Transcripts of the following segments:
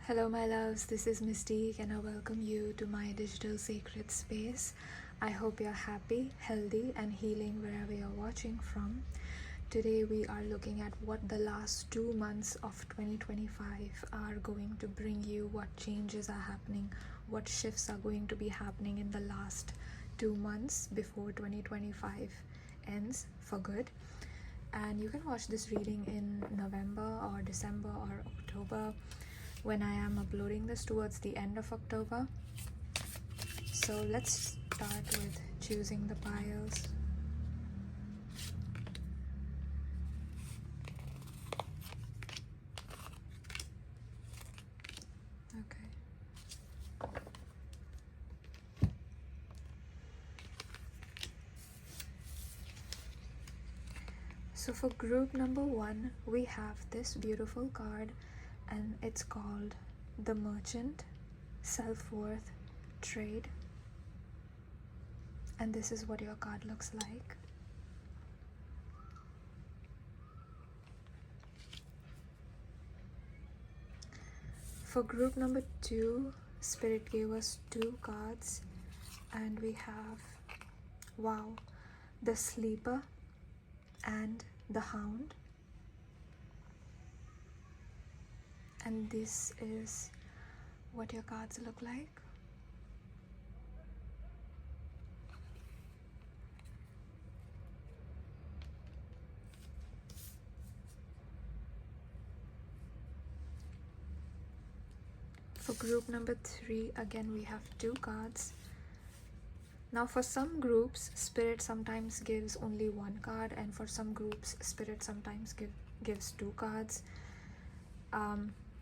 Hello my loves, this is Mystique and I welcome you to my digital sacred space. I hope you're happy, healthy and healing wherever you're watching from. Today we are looking at what the last 2 months of 2025 are going to bring you, what changes are happening, what shifts are going to be happening in the last 2 months before 2025 ends for good. And you can watch this reading in November or December or October, when I am uploading this towards the end of October. So let's start with choosing the piles. Okay. So for group number 1, we have this beautiful card, and it's called the Merchant, Self-Worth, Trade. And this is what your card looks like. For group number 2, Spirit gave us 2 cards, and we have, wow, the Sleeper and the Hound. And this is what your cards look like. For group number 3, again we have 2 cards. Now for some groups, Spirit sometimes gives only 1 card, and for some groups, Spirit sometimes gives 2 cards.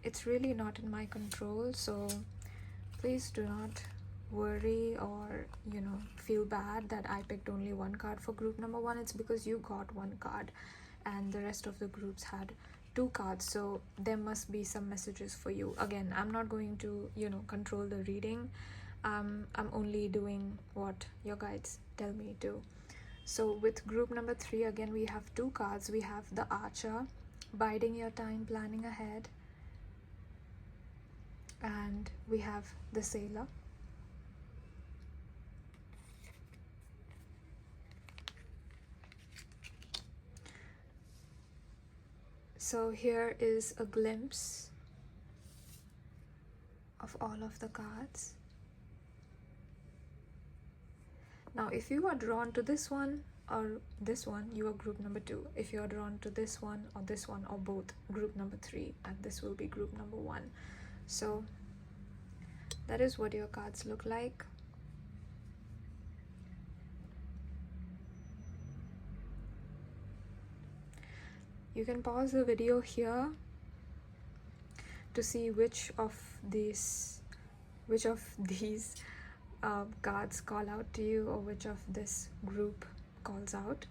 It's really not in my control, so please do not worry or feel bad that I picked only 1 card for group number 1. It's because you got 1 card and the rest of the groups had 2 cards, so there must be some messages for you. Again, I'm not going to control the reading. I'm only doing what your guides tell me to. So with group number 3, again we have 2 cards. We have the Archer, biding your time, planning ahead, and we have the Sailor. So here is a glimpse of all of the cards. Now if you are drawn to this one or this one, you are group number 2. If you are drawn to this one or both, group number 3, and this will be group number 1. So that is what your cards look like. You can pause the video here to see which of these cards call out to you, or which of this group calls out.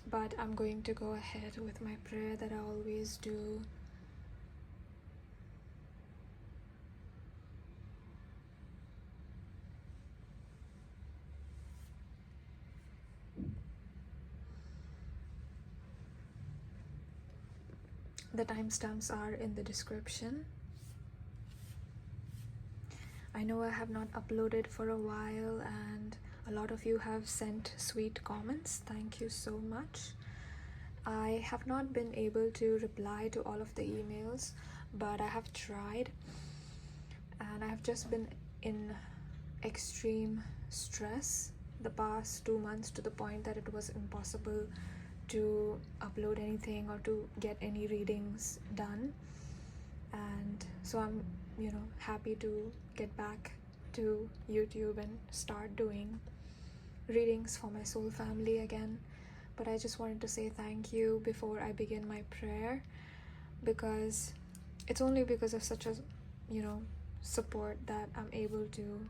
But I'm going to go ahead with my prayer that I always do. The timestamps are in the description. I know I have not uploaded for a while, and a lot of you have sent sweet comments. Thank you so much. I have not been able to reply to all of the emails, but I have tried, and I have just been in extreme stress the past 2 months, to the point that it was impossible to upload anything or to get any readings done. And so I'm happy to get back to YouTube and start doing readings for my soul family again. But I just wanted to say thank you before I begin my prayer, because it's only because of such a support that I'm able to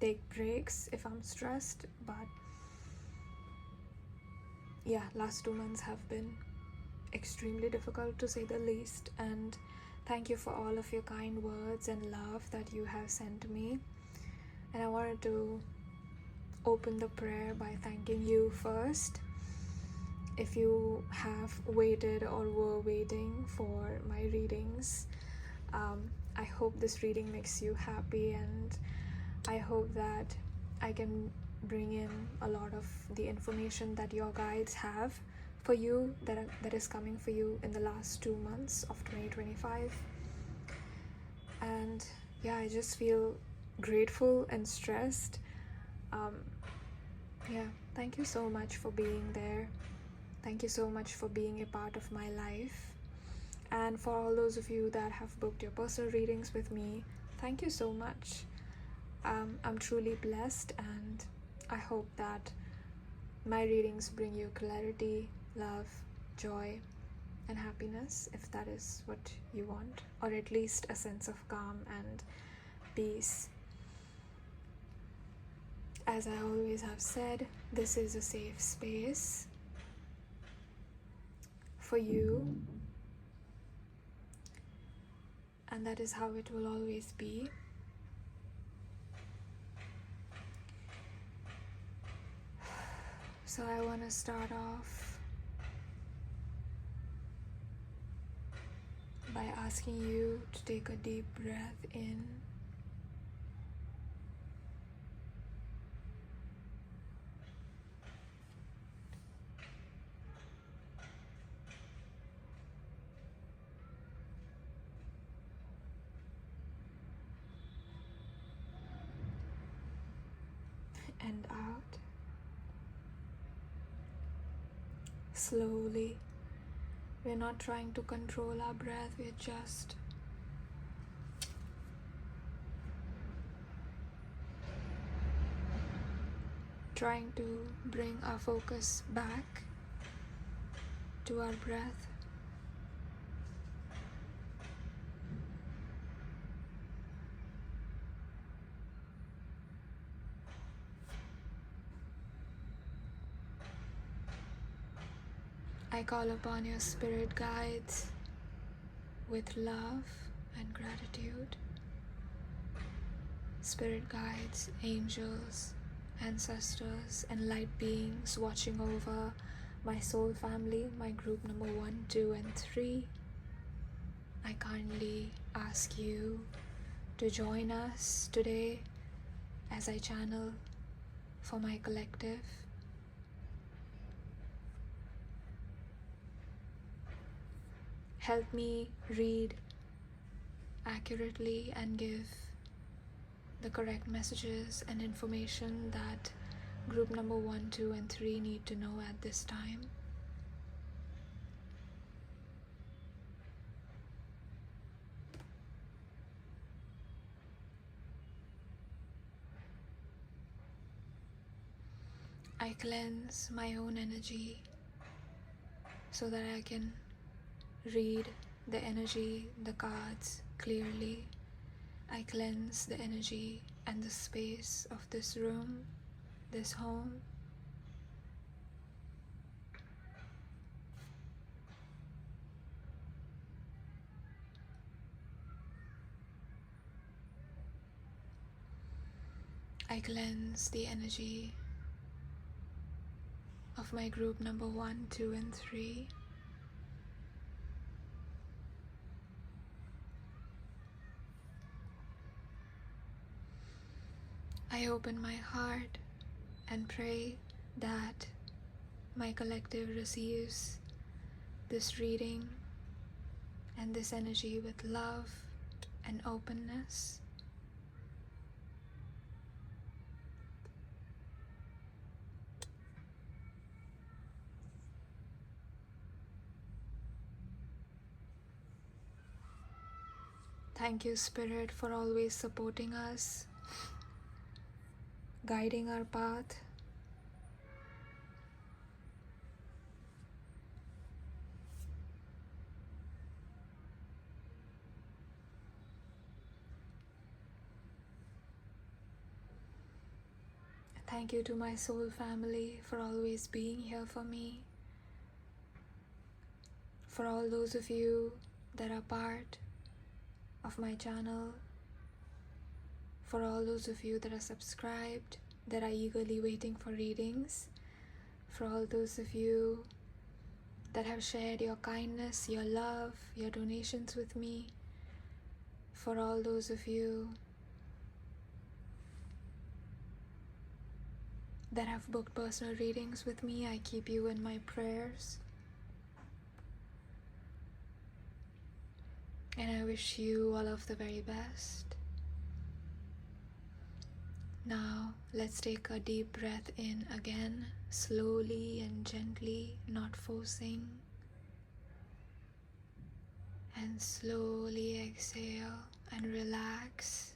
take breaks if I'm stressed. But yeah, last 2 months have been extremely difficult, to say the least, and thank you for all of your kind words and love that you have sent me. And I wanted to open the prayer by thanking you first, if you have waited or were waiting for my readings, I hope this reading makes you happy, and I hope that I can bring in a lot of the information that your guides have for you, that is coming for you in the last 2 months of 2025. And yeah, I just feel grateful and stressed. Yeah, thank you so much for being there. Thank you so much for being a part of my life. And for all those of you that have booked your personal readings with me, thank you so much. I'm truly blessed, and I hope that my readings bring you clarity, love, joy, and happiness, if that is what you want, or at least a sense of calm and peace. As I always have said, this is a safe space for you, and that is how it will always be. So I want to start off by asking you to take a deep breath in and out slowly. We're not trying to control our breath, we're just trying to bring our focus back to our breath. I call upon your spirit guides with love and gratitude. Spirit guides, angels, ancestors, and light beings watching over my soul family, my group number 1, 2, and 3. I kindly ask you to join us today as I channel for my collective. Help me read accurately and give the correct messages and information that group number 1, 2, and 3 need to know at this time. I cleanse my own energy so that I can read the energy, the cards clearly. I cleanse the energy and the space of this room, this home. I cleanse the energy of my group number 1, 2, and 3. I open my heart and pray that my collective receives this reading and this energy with love and openness. Thank you, Spirit, for always supporting us, guiding our path. Thank you to my soul family for always being here for me. For all those of you that are part of my channel, for all those of you that are subscribed, that are eagerly waiting for readings, for all those of you that have shared your kindness, your love, your donations with me. For all those of you that have booked personal readings with me, I keep you in my prayers. And I wish you all of the very best. Now, let's take a deep breath in again, slowly and gently, not forcing. And slowly exhale and relax.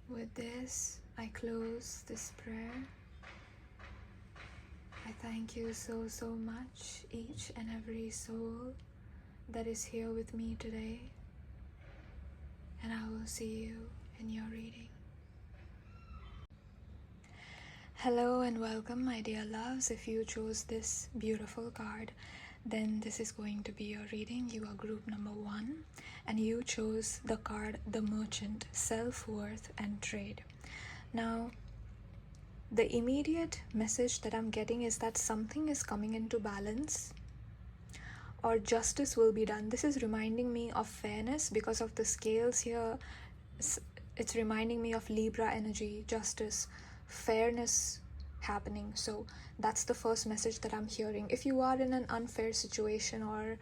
With this, I close this prayer. I thank you so much, each and every soul that is here with me today. And I will see you in your reading. Hello and welcome, my dear loves. If you chose this beautiful card, then this is going to be your reading. You are group number 1 and you chose the card The Merchant, Self-Worth and Trade. Now, the immediate message that I'm getting is that something is coming into balance or justice will be done. This is reminding me of fairness because of the scales here. It's reminding me of Libra energy, justice, fairness happening. So that's the first message that I'm hearing. If you are in an unfair situation, or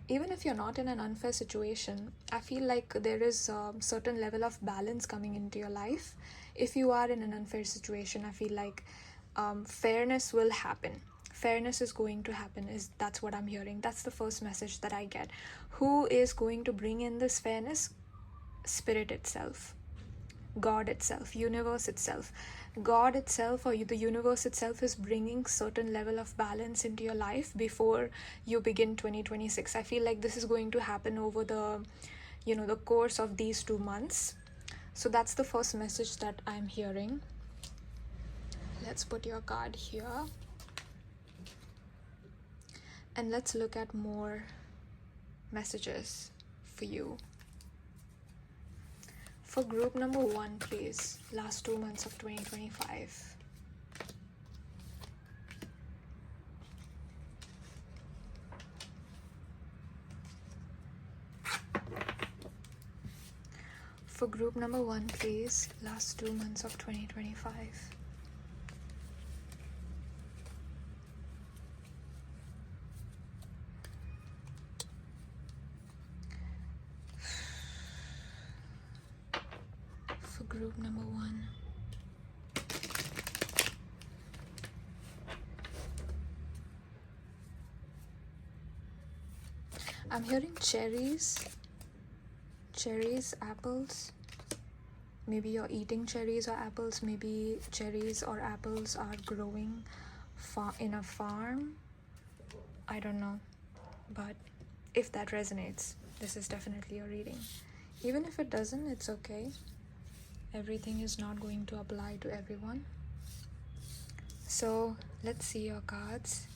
even if you're not in an unfair situation, I feel like there is a certain level of balance coming into your life. If you are in an unfair situation, I feel like fairness will happen. Fairness is going to happen. That's what I'm hearing. That's the first message that I get. Who is going to bring in this fairness? Spirit itself, God itself, universe itself. God itself or the universe itself is bringing certain level of balance into your life before you begin 2026. I feel like this is going to happen over the course of these 2 months. So that's the first message that I'm hearing. Let's put your card here and let's look at more messages for you. For group number 1, please, last 2 months of 2025. For group number 1, please, last 2 months of 2025. Group number 1. I'm hearing cherries, apples. Maybe you're eating cherries or apples. Maybe cherries or apples are growing in a farm. I don't know. But if that resonates, this is definitely a reading. Even if it doesn't, it's okay. Everything is not going to apply to everyone. So let's see your cards.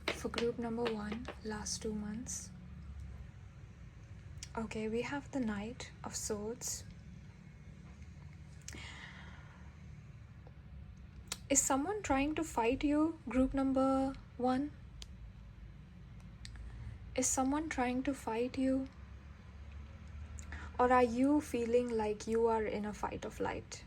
For group number 1, last 2 months. Okay, we have the Knight of Swords. Is someone trying to fight you, group number 1? Is someone trying to fight you? Or are you feeling like you are in a fight of light?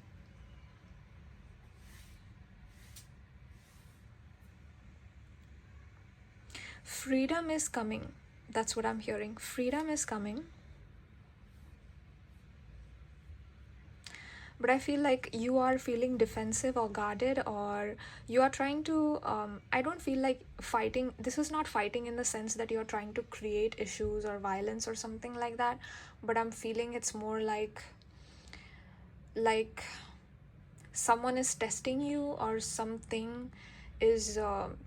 Freedom is coming. That's what I'm hearing. Freedom is coming. But I feel like you are feeling defensive or guarded, or you are trying to, I don't feel like fighting. This is not fighting in the sense that you're trying to create issues or violence or something like that. But I'm feeling it's more like someone is testing you, or something is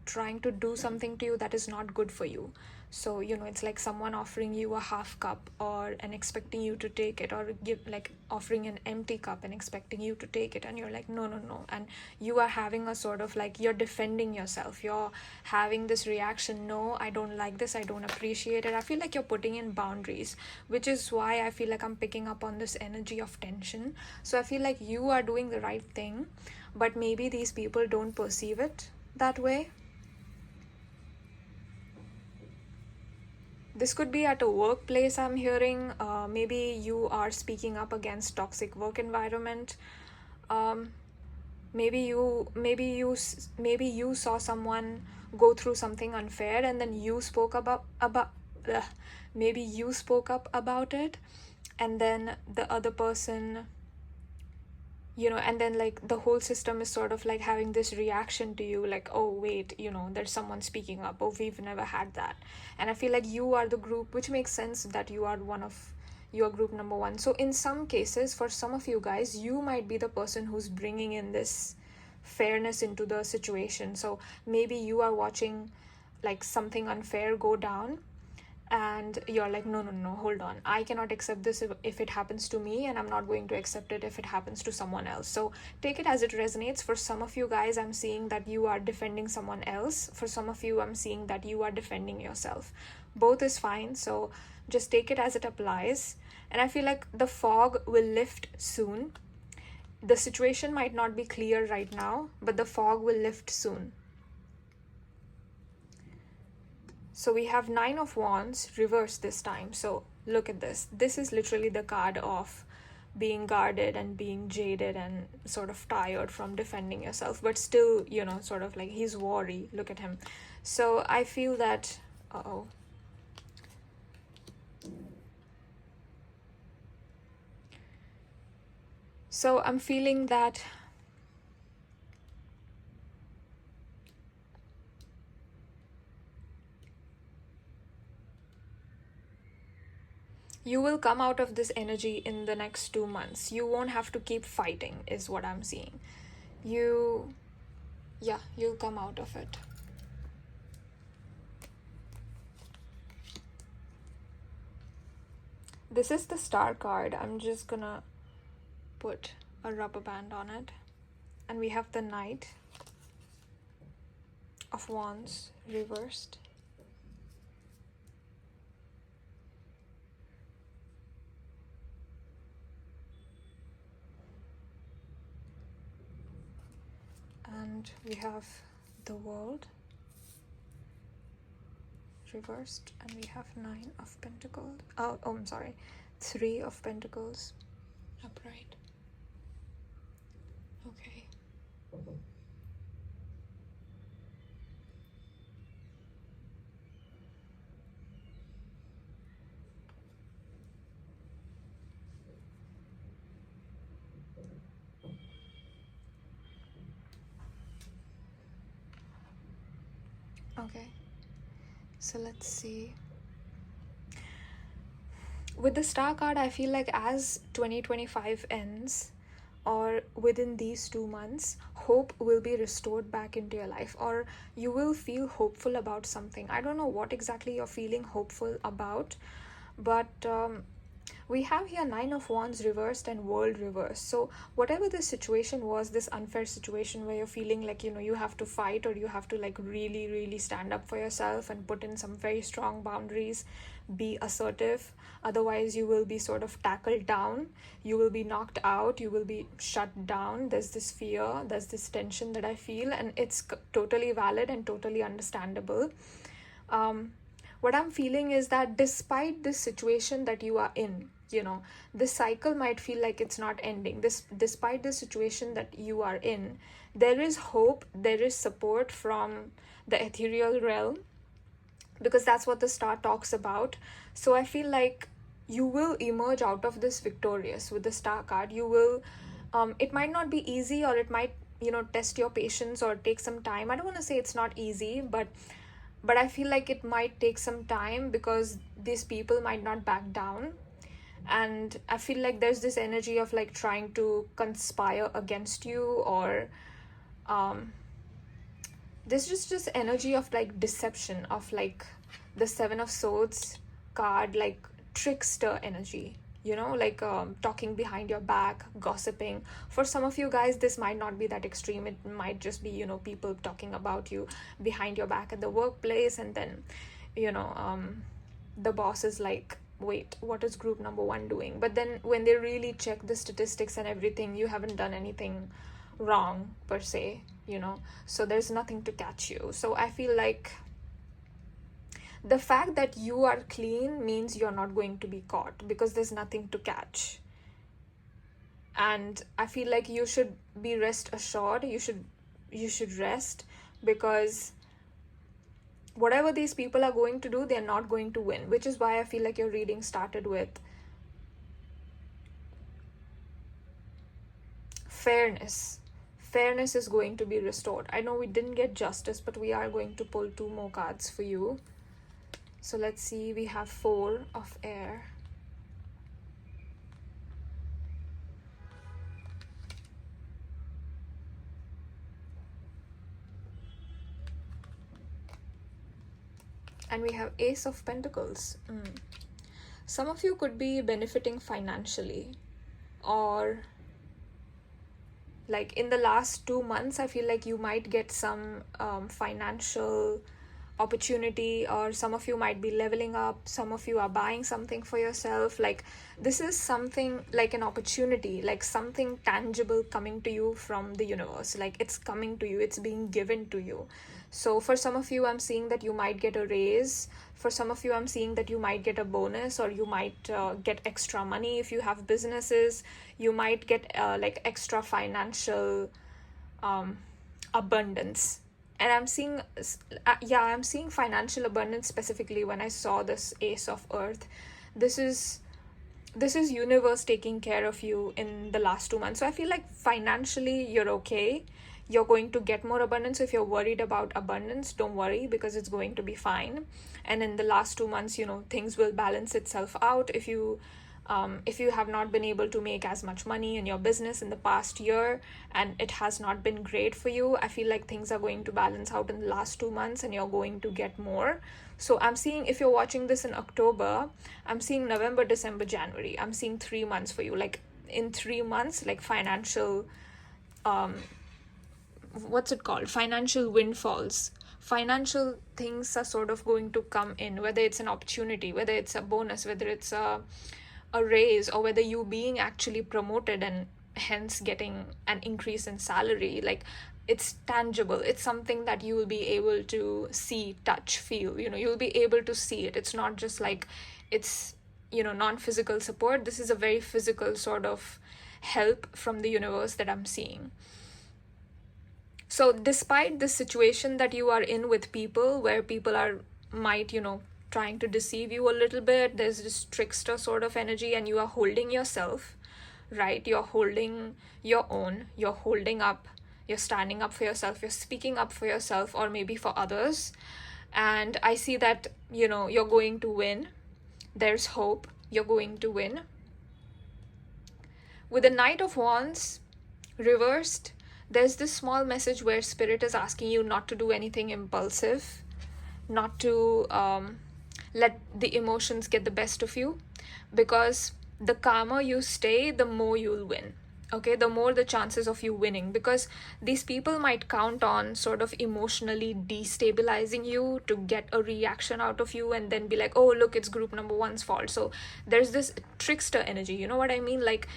trying to do something to you that is not good for you. So it's like someone offering you a half cup and expecting you to take it, or offering an empty cup and expecting you to take it, and you're like, no, no, no. And you are having a sort of like, you're defending yourself, you're having this reaction, no, I don't like this, I don't appreciate it. I feel like you're putting in boundaries, which is why I feel like I'm picking up on this energy of tension. So I feel like you are doing the right thing, but maybe these people don't perceive it that way. This could be at a workplace, I'm hearing. Maybe you are speaking up against toxic work environment. Maybe you saw someone go through something unfair, and then you spoke maybe you spoke up about it, and then the other person, and then like the whole system is sort of like having this reaction to you, like, oh wait, there's someone speaking up, oh, we've never had that. And I feel like you are the group, which makes sense that you are group number one. So in some cases, for some of you guys, you might be the person who's bringing in this fairness into the situation. So maybe you are watching like something unfair go down, and you're like, no, no, no, hold on, I cannot accept this if it happens to me, and I'm not going to accept it if it happens to someone else. So take it as it resonates. For some of you guys, I'm seeing that you are defending someone else. For some of you, I'm seeing that you are defending yourself. Both is fine, so just take it as it applies. And I feel like the fog will lift soon. The situation might not be clear right now, but the fog will lift soon. So we have 9 of Wands reversed this time. So look at this. This is literally the card of being guarded and being jaded and sort of tired from defending yourself, but still, sort of like he's wary. Look at him. So I feel that, so I'm feeling that you will come out of this energy in the next 2 months. You won't have to keep fighting, is what I'm seeing. You'll come out of it. This is the Star card. I'm just gonna put a rubber band on it. And we have the Knight of Wands reversed. And we have the World reversed, and we have 9 of Pentacles. I'm sorry, 3 of Pentacles upright. Okay. Okay, so let's see. With the Star card, I feel like as 2025 ends, or within these 2 months, hope will be restored back into your life, or you will feel hopeful about something. I don't know what exactly you're feeling hopeful about, but we have here 9 of Wands reversed and World reversed. So whatever this situation was, this unfair situation where you're feeling like, you have to fight, or you have to like really, really stand up for yourself and put in some very strong boundaries, be assertive. Otherwise, you will be sort of tackled down. You will be knocked out. You will be shut down. There's this fear. There's this tension that I feel, and it's totally valid and totally understandable. What I'm feeling is that despite this situation that you are in, this cycle might feel like it's not ending. Despite the situation that you are in, there is hope, there is support from the ethereal realm, because that's what the Star talks about. So I feel like you will emerge out of this victorious with the Star card. You will, it might not be easy, or it might, test your patience or take some time. I don't want to say it's not easy, but I feel like it might take some time, because these people might not back down. and I feel like there's this energy of like trying to conspire against you, or there's just this energy of like deception, of like the Seven of Swords card, like trickster energy, you know, like talking behind your back, gossiping. For some of you guys, this might not be that extreme. It might just be, you know, people talking about you behind your back at the workplace, and then, you know, the boss is like, wait, what is group number one doing? But then when they really check the statistics and everything, you haven't done anything wrong per se, you know, so there's nothing to catch you. So I feel like the fact that you are clean means you're not going to be caught, because there's nothing to catch. And I feel like you should be rest assured, you should rest, because whatever these people are going to do, they're not going to win, which is why I feel like your reading started with fairness. Fairness is going to be restored. I know we didn't get justice, but we are going to pull 2 more cards for you. So let's see, we have 4 of air. And we have Ace of Pentacles. Some of you could be benefiting financially, or like in the last 2 months, I feel like you might get some financial opportunity, or some of you might be leveling up, some of you are buying something for yourself. Like this is something like an opportunity, like something tangible coming to you from the universe, like it's coming to you, it's being given to you. So for some of you, I'm seeing that you might get a raise. For some of you, I'm seeing that you might get a bonus, or you might get extra money. If you have businesses, you might get like extra financial abundance. And I'm seeing, I'm seeing financial abundance specifically when I saw this Ace of Earth. This is universe taking care of you in the last 2 months. So I feel like financially you're okay. You're going to get more abundance. If you're worried about abundance, don't worry, because it's going to be fine. And in the last 2 months, you know, things will balance itself out. If you have not been able to make as much money in your business in the past year, and it has not been great for you, I feel like things are going to balance out in the last 2 months, and you're going to get more. So I'm seeing, if you're watching this in October, I'm seeing November, December, January. I'm seeing 3 months for you. Like in 3 months, like financial, what's it called? Financial windfalls. Financial things are sort of going to come in, whether it's an opportunity, whether it's a bonus, whether it's a raise, or whether you being actually promoted and hence getting an increase in salary. Like it's tangible, it's something that you will be able to see, touch, feel, you know, you'll be able to see it. It's not just like it's, you know, non-physical support. This is a very physical sort of help from the universe that I'm seeing. So despite this situation that you are in with people, where people might, you know, trying to deceive you a little bit, there's this trickster sort of energy, and you are holding yourself, right? You're holding your own, you're holding up, you're standing up for yourself, you're speaking up for yourself, or maybe for others. And I see that, you know, you're going to win. There's hope, you're going to win. With the Knight of Wands reversed, there's this small message where Spirit is asking you not to do anything impulsive, not to let the emotions get the best of you, because the calmer you stay, the more you'll win. Okay, the more the chances of you winning, because these people might count on sort of emotionally destabilizing you to get a reaction out of you, and then be like, oh look, it's group number one's fault. So there's this trickster energy, you know what I mean? Like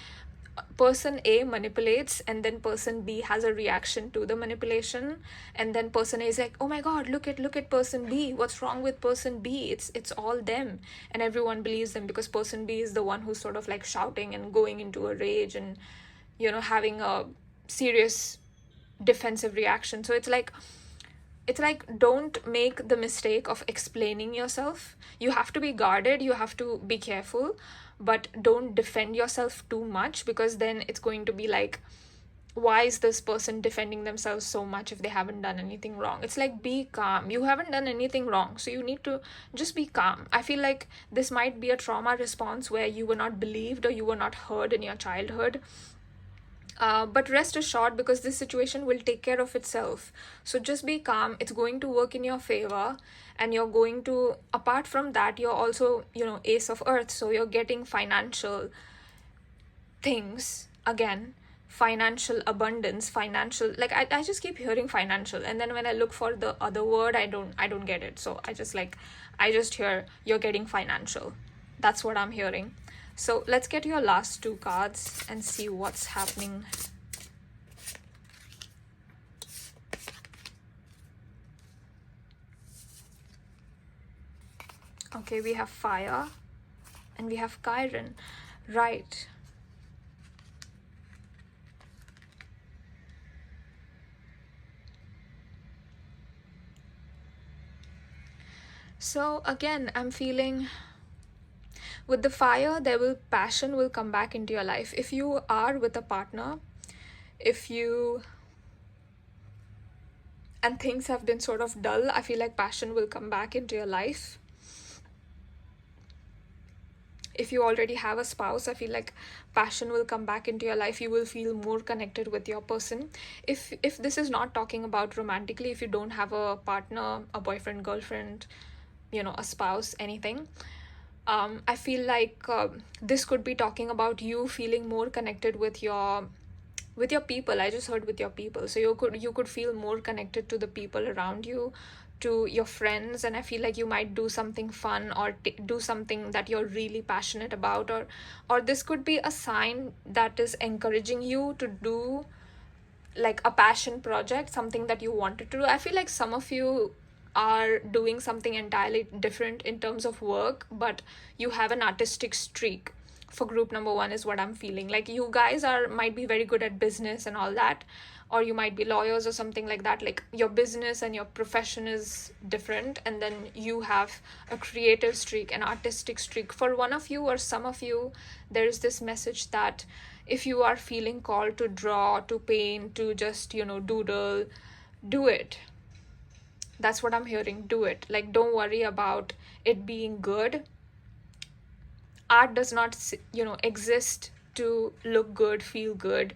person A manipulates, and then person B has a reaction to the manipulation, and then person A is like, oh my god, look at person B, what's wrong with person B, it's all them, and everyone believes them, because person B is the one who's sort of like shouting and going into a rage and, you know, having a serious defensive reaction. So it's like don't make the mistake of explaining yourself. You have to be guarded, you have to be careful, but don't defend yourself too much, because then it's going to be like why is this person defending themselves so much if they haven't done anything wrong? It's like, be calm. You haven't done anything wrong, so you need to just be calm. I feel like this might be a trauma response where you were not believed or you were not heard in your childhood. But rest assured, because this situation will take care of itself. So just be calm. It's going to work in your favor. And you're going to, apart from that, you're also, Ace of Earth. So you're getting financial things again, financial abundance, financial, like I just keep hearing financial, and then when I look for the other word, I don't get it. So I just hear you're getting financial. That's what I'm hearing. So let's get your last 2 cards and see what's happening. Okay, we have fire and we have Chiron. Right. So again, I'm feeling with the fire, passion will come back into your life. If you are with a partner, and things have been sort of dull, I feel like passion will come back into your life. If you already have a spouse, I feel like passion will come back into your life. You will feel more connected with your person. If this is not talking about romantically, if you don't have a partner, a boyfriend, girlfriend, a spouse, anything, I feel like this could be talking about you feeling more connected with your people. I just heard with your people. So you could feel more connected to the people around you, to your friends, and I feel like you might do something fun or do something that you're really passionate about, or this could be a sign that is encouraging you to do like a passion project, something that you wanted to do. I feel like some of you are doing something entirely different in terms of work, but you have an artistic streak. For group number 1 is what I'm feeling. Like you guys might be very good at business and all that, or you might be lawyers or something like that. Like your business and your profession is different, and then you have a creative streak, an artistic streak. For one of you or some of you, there is this message that if you are feeling called to draw, to paint, to just, doodle, do it. That's what I'm hearing. Do it. Like, don't worry about it being good. Art does not, exist to look good, feel good.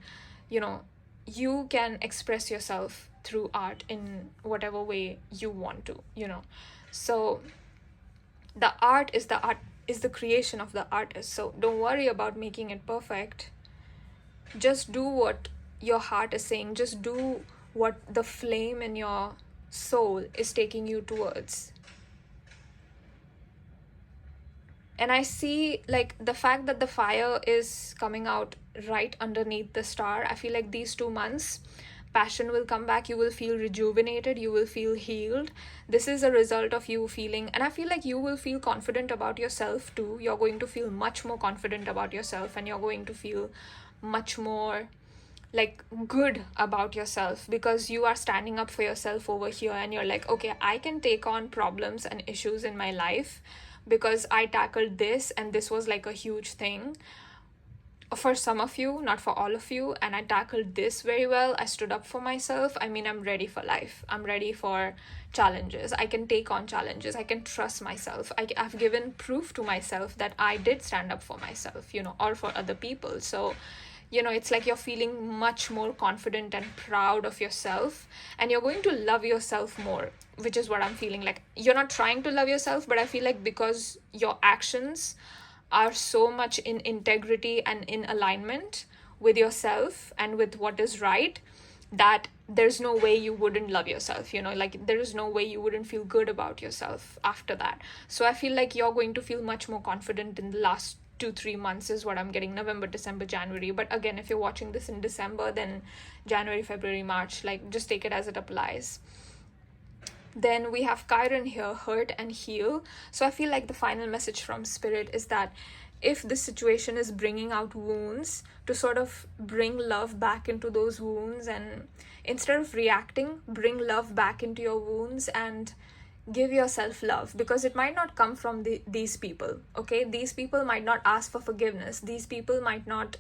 You can express yourself through art in whatever way you want to, So the art is the creation of the artist. So don't worry about making it perfect. Just do what your heart is saying. Just do what the flame in your soul is taking you towards. And I see like the fact that the fire is coming out right underneath the star. I feel like these 2 months, passion will come back. You will feel rejuvenated. You will feel healed. This is a result of you feeling, and I feel like you will feel confident about yourself too. You're going to feel much more confident about yourself, and you're going to feel much more like good about yourself, because you are standing up for yourself over here, and you're like, okay, I can take on problems and issues in my life because I tackled this, and this was like a huge thing for some of you, not for all of you, and I tackled this very well. I stood up for myself. I mean, I'm ready for life. I'm ready for challenges. I can take on challenges. I can trust myself. I've given proof to myself that I did stand up for myself, or for other people. So it's like you're feeling much more confident and proud of yourself, and you're going to love yourself more, which is what I'm feeling. Like you're not trying to love yourself, but I feel like because your actions are so much in integrity and in alignment with yourself and with what is right, that there's no way you wouldn't love yourself, like there is no way you wouldn't feel good about yourself after that. So I feel like you're going to feel much more confident in the last 2-3 months is what I'm getting. November, December, January. But again, if you're watching this in December, then January, February, March, like just take it as it applies. Then we have Chiron here, hurt and heal. So I feel like the final message from Spirit is that if this situation is bringing out wounds, to sort of bring love back into those wounds, and instead of reacting, bring love back into your wounds and give yourself love, because it might not come from these people, okay? These people might not ask for forgiveness. These people might not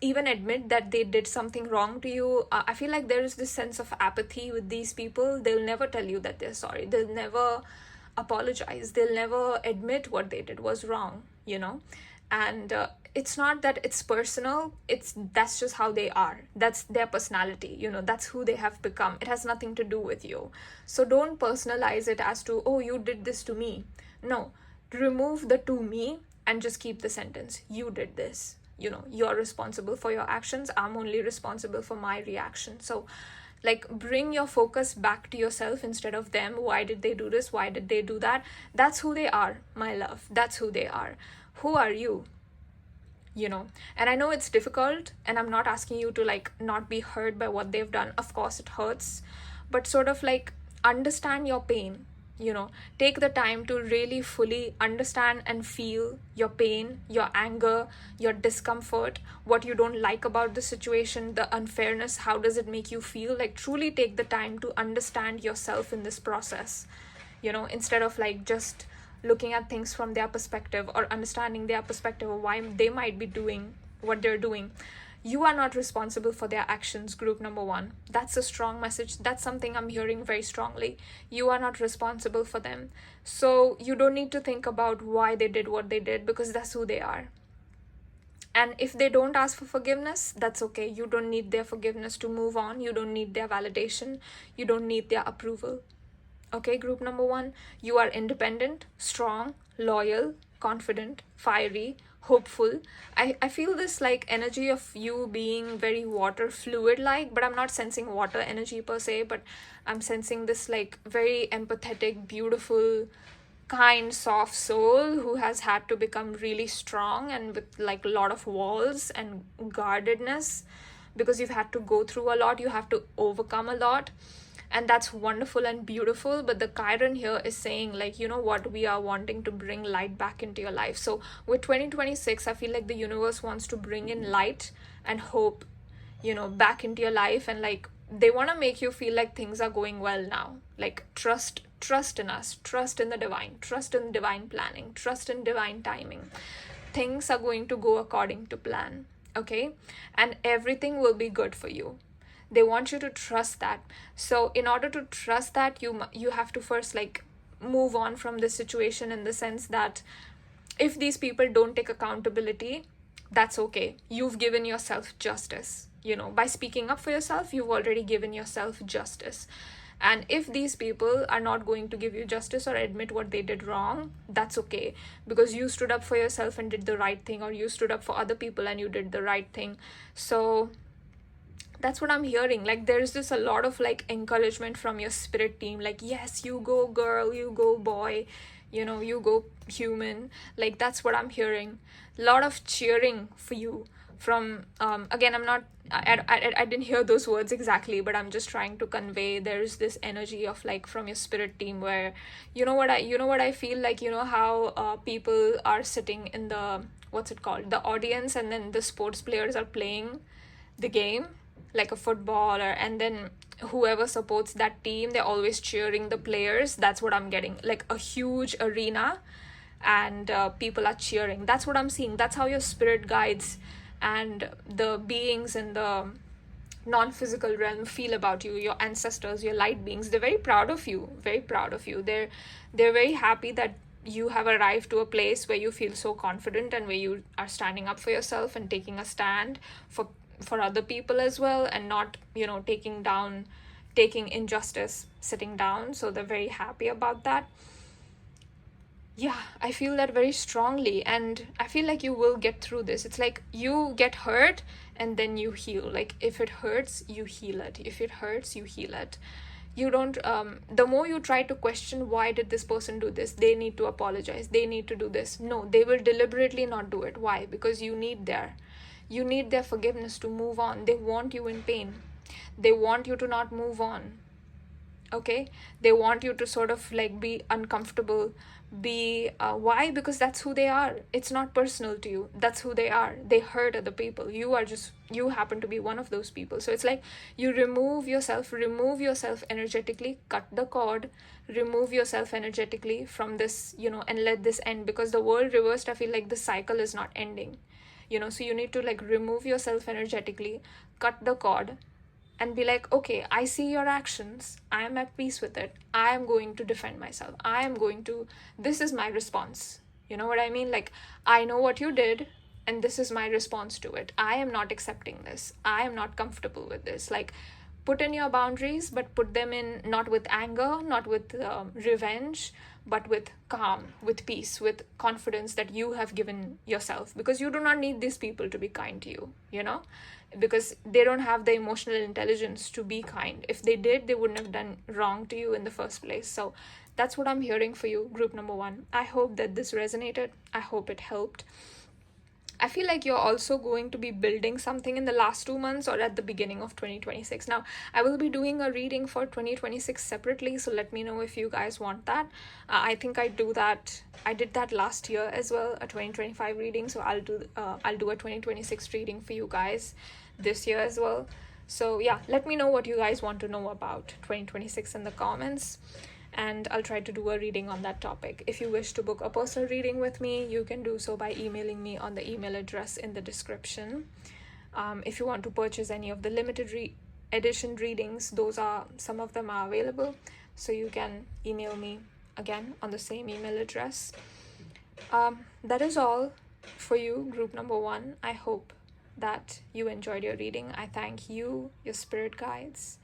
even admit that they did something wrong to you. I feel like there is this sense of apathy with these people. They'll never tell you that they're sorry. They'll never apologize. They'll never admit what they did was wrong, and it's not that it's personal. That's just how they are. That's their personality. That's who they have become. It has nothing to do with you. So don't personalize it as to, oh, you did this to me. No, remove the to me and just keep the sentence, you did this. You're responsible for your actions. I'm only responsible for my reaction. So bring your focus back to yourself instead of them. Why did they do this? Why did they do that? That's who they are, my love. That's who they are. Who are you? And I know it's difficult, and I'm not asking you to not be hurt by what they've done. Of course it hurts, but sort of understand your pain. Take the time to really fully understand and feel your pain, your anger, your discomfort, what you don't like about the situation, the unfairness. How does it make you feel? Truly take the time to understand yourself in this process, instead of just looking at things from their perspective or understanding their perspective of why they might be doing what they're doing. You are not responsible for their actions, group number 1. That's a strong message. That's something I'm hearing very strongly. You are not responsible for them. So you don't need to think about why they did what they did, because that's who they are. And if they don't ask for forgiveness, that's okay. You don't need their forgiveness to move on. You don't need their validation. You don't need their approval. Okay, group number 1, you are independent, strong, loyal, confident, fiery, hopeful. I feel this energy of you being very water fluid but I'm not sensing water energy per se, but I'm sensing this very empathetic, beautiful, kind, soft soul who has had to become really strong and with a lot of walls and guardedness, because you've had to go through a lot, you have to overcome a lot. And that's wonderful and beautiful. But the Chiron here is saying what, we are wanting to bring light back into your life. So with 2026, I feel like the universe wants to bring in light and hope, back into your life. And they want to make you feel like things are going well now. Trust in us, trust in the divine, trust in divine planning, trust in divine timing. Things are going to go according to plan. Okay? And everything will be good for you. They want you to trust that. So in order to trust that, you have to first move on from this situation, in the sense that if these people don't take accountability, that's okay. You've given yourself justice. By speaking up for yourself, you've already given yourself justice. And if these people are not going to give you justice or admit what they did wrong, that's okay, because you stood up for yourself and did the right thing, or you stood up for other people and you did the right thing. So that's what I'm hearing. There's just a lot of encouragement from your spirit team. Yes, you go girl, you go boy, you go human. That's what I'm hearing. A lot of cheering for you from again, I didn't hear those words exactly, but I'm just trying to convey there's this energy of from your spirit team, where what I feel how people are sitting in the, what's it called, the audience, and then the sports players are playing the game like a footballer, and then whoever supports that team, they're always cheering the players. That's what I'm getting, a huge arena, and people are cheering. That's what I'm seeing. That's how your spirit guides and the beings in the non-physical realm feel about you. Your ancestors, your light beings, they're very proud of you, very proud of you. They're very happy that you have arrived to a place where you feel so confident, and where you are standing up for yourself and taking a stand for other people as well, and not taking injustice sitting down. So they're very happy about that. Yeah, I feel that very strongly, and I feel you will get through this. It's you get hurt and then you heal. If it hurts, you heal it. If it hurts, you heal it. You don't the more you try to question, why did this person do this, they need to apologize, they need to do this. No, they will deliberately not do it. Why? Because you need their forgiveness to move on. They want you in pain. They want you to not move on. Okay? They want you to sort of be uncomfortable. Why? Because that's who they are. It's not personal to you. That's who they are. They hurt other people. You happen to be one of those people. So it's you remove yourself energetically, cut the cord, remove yourself energetically from this, and let this end. Because the world reversed, I feel the cycle is not ending. So you need to like remove yourself energetically, cut the cord, and be like, okay, I see your actions, I am at peace with it, I am going to defend myself, this is my response. You know what I mean? Like, I know what you did, and this is my response to it. I am not accepting this, I am not comfortable with this. Like, put in your boundaries, but put them in not with anger, not with revenge, but with calm, with peace, with confidence that you have given yourself, because you do not need these people to be kind to you, because they don't have the emotional intelligence to be kind. If they did, they wouldn't have done wrong to you in the first place. So that's what I'm hearing for you, group number 1. I hope that this resonated. I hope it helped. I feel like you're also going to be building something in the last 2 months or at the beginning of 2026. Now, I will be doing a reading for 2026 separately, so let me know if you guys want that. I think I did that last year as well, a 2025 reading, so I'll do a 2026 reading for you guys this year as well. So yeah, let me know what you guys want to know about 2026 in the comments, and I'll try to do a reading on that topic. If you wish to book a personal reading with me, you can do so by emailing me on the email address in the description. If you want to purchase any of the limited edition readings, some of them are available, so you can email me again on the same email address. That is all for you, group number 1. I hope that you enjoyed your reading. I thank you, your spirit guides,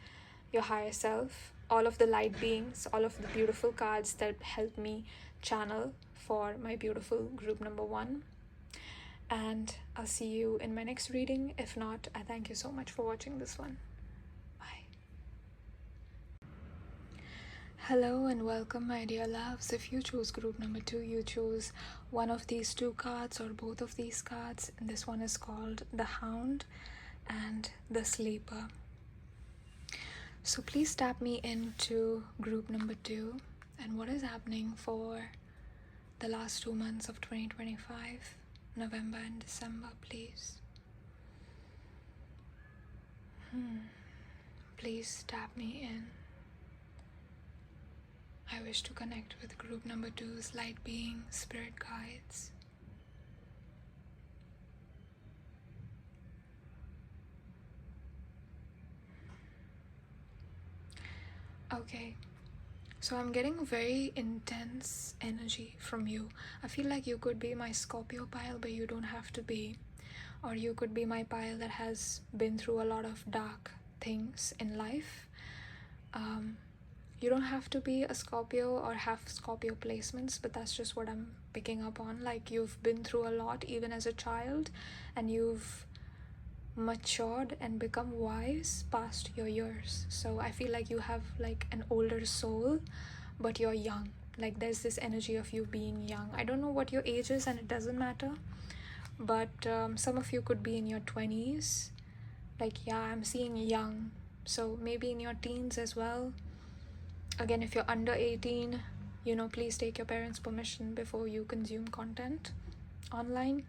your higher self, all of the light beings, all of the beautiful cards that help me channel for my beautiful group number 1. And I'll see you in my next reading. If not, I thank you so much for watching this one. Bye. Hello and welcome, my dear loves. If you choose group number 2, you choose one of these 2 cards or both of these cards. And this one is called the Hound and the Sleeper. So please tap me into group number 2 and what is happening for the last 2 months of 2025, November and December, please. Please tap me in. I wish to connect with group number 2's light being spirit guides. Okay, so I'm getting very intense energy from you. I feel like you could be my Scorpio pile, but you don't have to be. Or you could be my pile that has been through a lot of dark things in life. You don't have to be a Scorpio or have Scorpio placements, but that's just what I'm picking up on. Like, you've been through a lot even as a child, and you've matured and become wise past your years. So I feel like you have like an older soul, but you're young. Like, there's this energy of you being young. I don't know what your age is, and it doesn't matter, but some of you could be in your 20s. Like, yeah, I'm seeing young, so maybe in your teens as well. Again, if you're under 18, please take your parents' permission before you consume content online.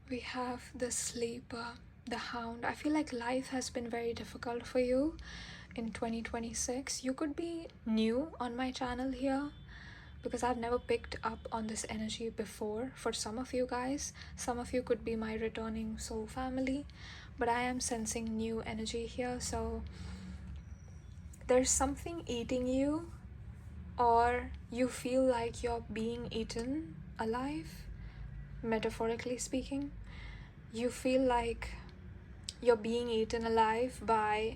We have the Sleeper, the Hound. I feel like life has been very difficult for you in 2026. You could be new on my channel here, because I've never picked up on this energy before for some of you guys. Some of you could be my returning soul family, but I am sensing new energy here. So there's something eating you, or you feel like you're being eaten alive, metaphorically speaking. You feel like you're being eaten alive by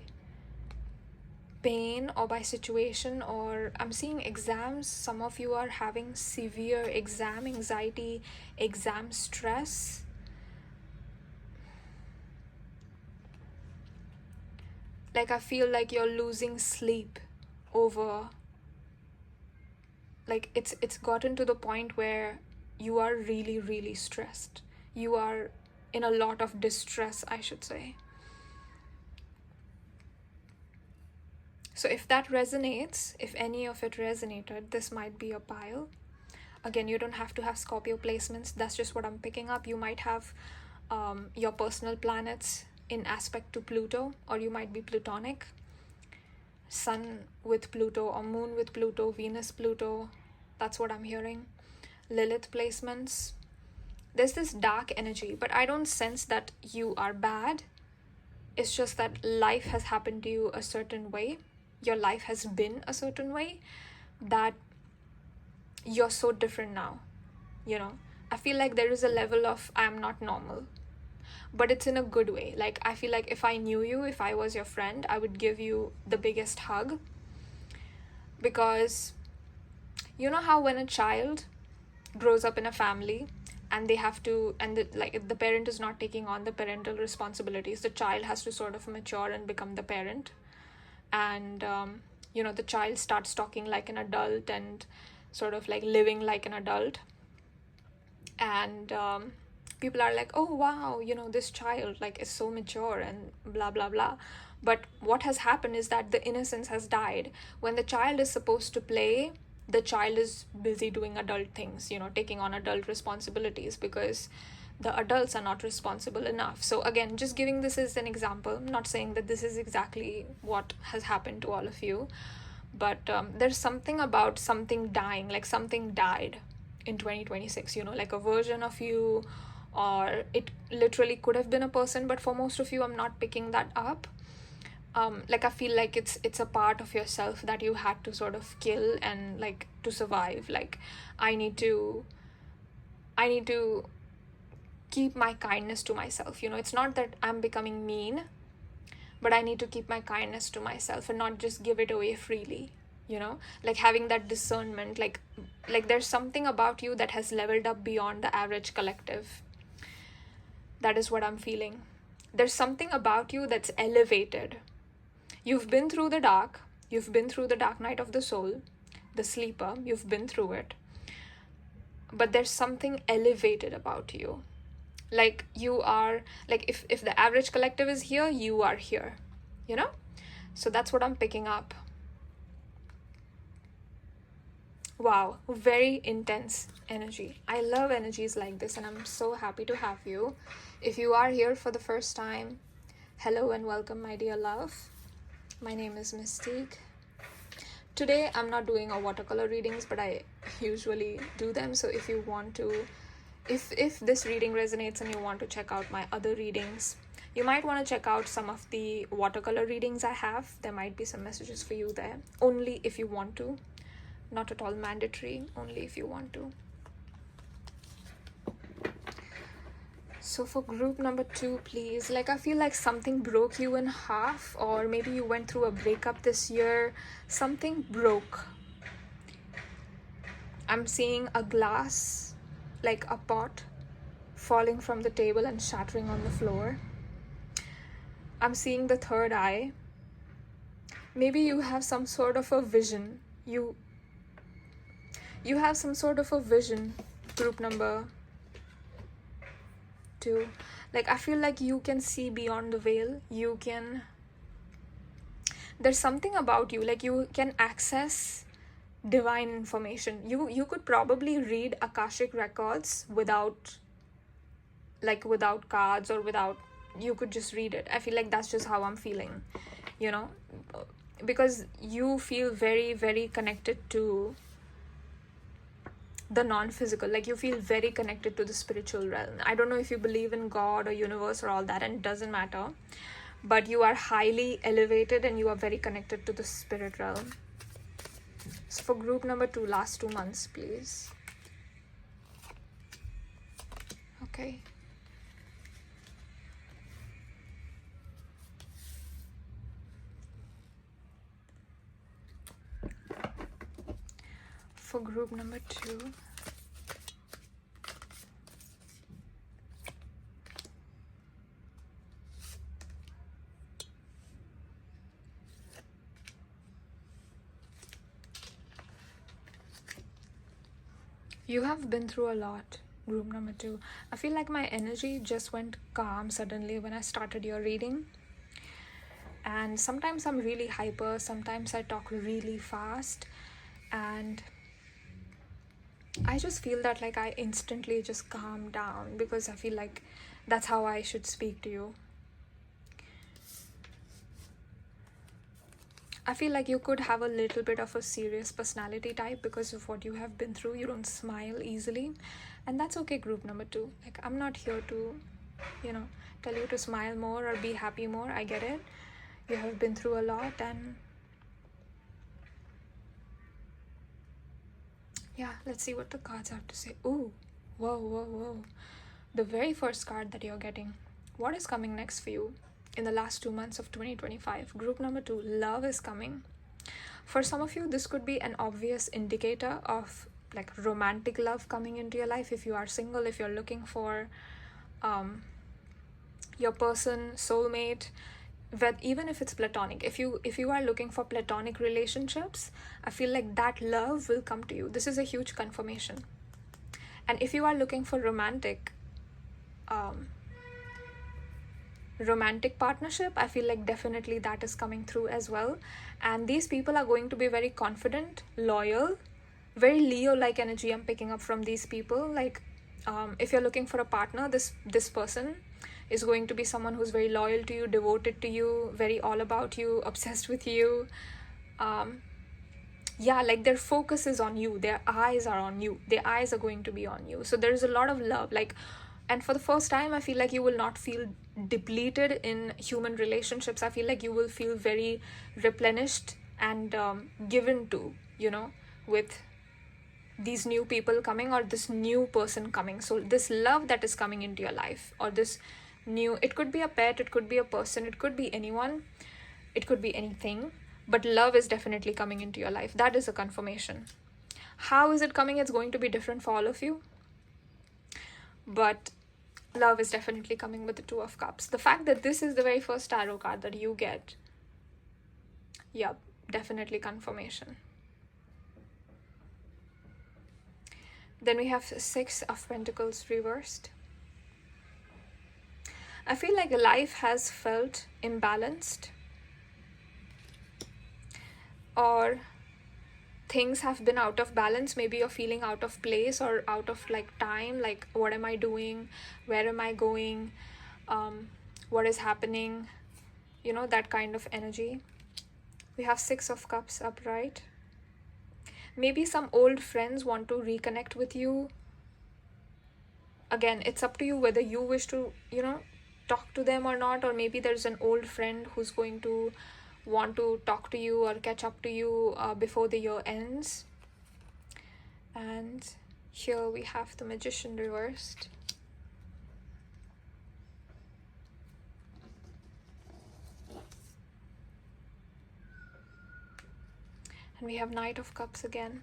pain or by situation, or I'm seeing exams. Some of you are having severe exam anxiety, exam stress. Like, I feel like you're losing sleep over, like, it's gotten to the point where you are really, really stressed. You are in a lot of distress, I should say. So if that resonates, if any of it resonated, this might be a pile. Again, you don't have to have Scorpio placements. That's just what I'm picking up. You might have your personal planets in aspect to Pluto, or you might be Plutonic. Sun with Pluto, or Moon with Pluto, Venus Pluto. That's what I'm hearing. Lilith placements. there's this dark energy, but I don't sense that you are bad. It's just that life has happened to you a certain way. Your life has been a certain way that you're so different now. You know, I feel like there is a level of I'm not normal, but it's in a good way. Like, I feel like if I knew you, if I was your friend, I would give you the biggest hug. Because you know how when a child grows up in a family and they have to, and the parent is not taking on the parental responsibilities, the child has to sort of mature and become the parent. And you know, the child starts talking like an adult and sort of like living like an adult. And people are like, oh wow, you know, this child like is so mature and blah blah blah. But what has happened is that the innocence has died. When the child is supposed to play, the child is busy doing adult things, you know, taking on adult responsibilities, because the adults are not responsible enough. So again, just giving this as an example, I'm not saying that this is exactly what has happened to all of you, but there's something about something dying, like something died in 2026, you know, like a version of you, or it literally could have been a person, but for most of you, I'm not picking that up. Like I feel like it's a part of yourself that you had to sort of kill and like to survive. Like I need to keep my kindness to myself, you know. It's not that I'm becoming mean, but I need to keep my kindness to myself and not just give it away freely, you know. Like having that discernment, like there's something about you that has leveled up beyond the average collective. That is what I'm feeling. There's something about you that's elevated. You've been through the dark. You've been through the dark night of the soul, the sleeper. You've been through it. But there's something elevated about you. Like you are, like if the average collective is here, you are here, you know? So that's what I'm picking up. Wow, very intense energy. I love energies like this, and I'm so happy to have you. If you are here for the first time, hello and welcome, my dear love. My name is Mystique. Today I'm not doing a watercolor readings, but I usually do them. So if you want to, if this reading resonates and you want to check out my other readings, you might want to check out some of the watercolor readings I have. There might be some messages for you there, only if you want to. Not at all mandatory, only if you want to. So for group number 2, please, like I feel like something broke you in half, or maybe you went through a breakup this year. Something broke. I'm seeing a glass, like a pot, falling from the table and shattering on the floor. I'm seeing the third eye. Maybe you have some sort of a vision. You have some sort of a vision, group number 2. Like I feel like you can see beyond the veil. There's something about you, like you can access divine information. You could probably read Akashic records without cards, or without, you could just read it. I feel like that's just how I'm feeling, you know, because you feel very, very connected to the non-physical. Like you feel very connected to the spiritual realm. I don't know if you believe in God or universe or all that, and it doesn't matter, but you are highly elevated and you are very connected to the spirit realm. So for group number 2, last 2 months, please. Okay. For group number 2, you have been through a lot, group number 2. I feel like my energy just went calm suddenly when I started your reading. And sometimes I'm really hyper, sometimes I talk really fast, and I just feel that like I instantly just calm down, because I feel like that's how I should speak to you. I feel like you could have a little bit of a serious personality type because of what you have been through. You don't smile easily, And that's okay, group number 2. Like, I'm not here to, tell you to smile more or be happy more. I get it. You have been through a lot, and yeah, let's see what the cards have to say. Ooh, whoa. The very first card that you're getting. What is coming next for you in the last 2 months of 2025? Group number 2, love is coming. For some of you, this could be an obvious indicator of like romantic love coming into your life. If you are single, if you're looking for your person, soulmate, but even if it's platonic, if you are looking for platonic relationships, I feel like that love will come to you. This is a huge confirmation. And if you are looking for romantic partnership, I feel like definitely that is coming through as well. And these people are going to be very confident, loyal, very Leo-like energy I'm picking up from these people. Like, if you're looking for a partner, this person is going to be someone who's very loyal to you, devoted to you, very all about you, obsessed with you. Like their focus is on you, their eyes are on you, their eyes are going to be on you. So there's a lot of love, like, and for the first time, I feel like you will not feel depleted in human relationships. I feel like you will feel very replenished and given to, with these new people coming, or this new person coming. So this love that is coming into your life, or this new, it could be a pet, it could be a person, it could be anyone, it could be anything, but love is definitely coming into your life. That is a confirmation. How is it coming? It's going to be different for all of you, but love is definitely coming with the 2 of Cups. The fact that this is the very first tarot card that you get, definitely confirmation. Then we have 6 of Pentacles reversed. I feel like life has felt imbalanced, or things have been out of balance. Maybe you're feeling out of place or out of like time, like what am I doing, where am I going, what is happening, that kind of energy. We have 6 of Cups upright. Maybe some old friends want to reconnect with you. Again, it's up to you whether you wish to, talk to them or not, or maybe there's an old friend who's going to want to talk to you or catch up to you before the year ends. And here we have the Magician reversed. And we have Knight of Cups again.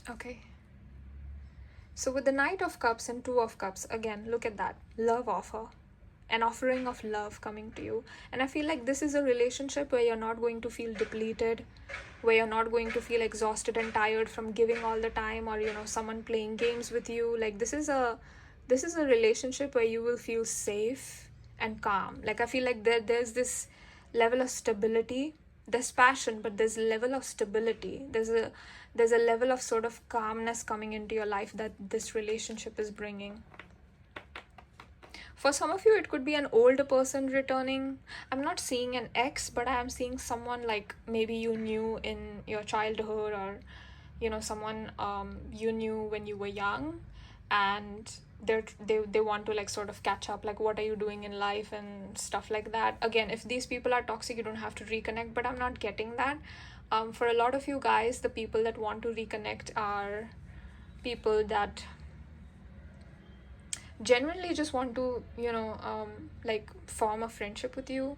Okay. So with the Knight of Cups and 2 of Cups, again, look at that. Love offer. An offering of love coming to you. And I feel like this is a relationship where you're not going to feel depleted, where you're not going to feel exhausted and tired from giving all the time, or, someone playing games with you. Like, this is a relationship where you will feel safe and calm. Like, I feel like there's this level of stability. There's passion, but there's a level of stability. There's a level of sort of calmness coming into your life that this relationship is bringing. For some of you, it could be an older person returning. I'm not seeing an ex, but I am seeing someone like maybe you knew in your childhood, or someone you knew when you were young, and they want to like sort of catch up, like what are you doing in life and stuff like that. Again, if these people are toxic, you don't have to reconnect, but I'm not getting that. For a lot of you guys, the people that want to reconnect are people that genuinely just want to like form a friendship with you.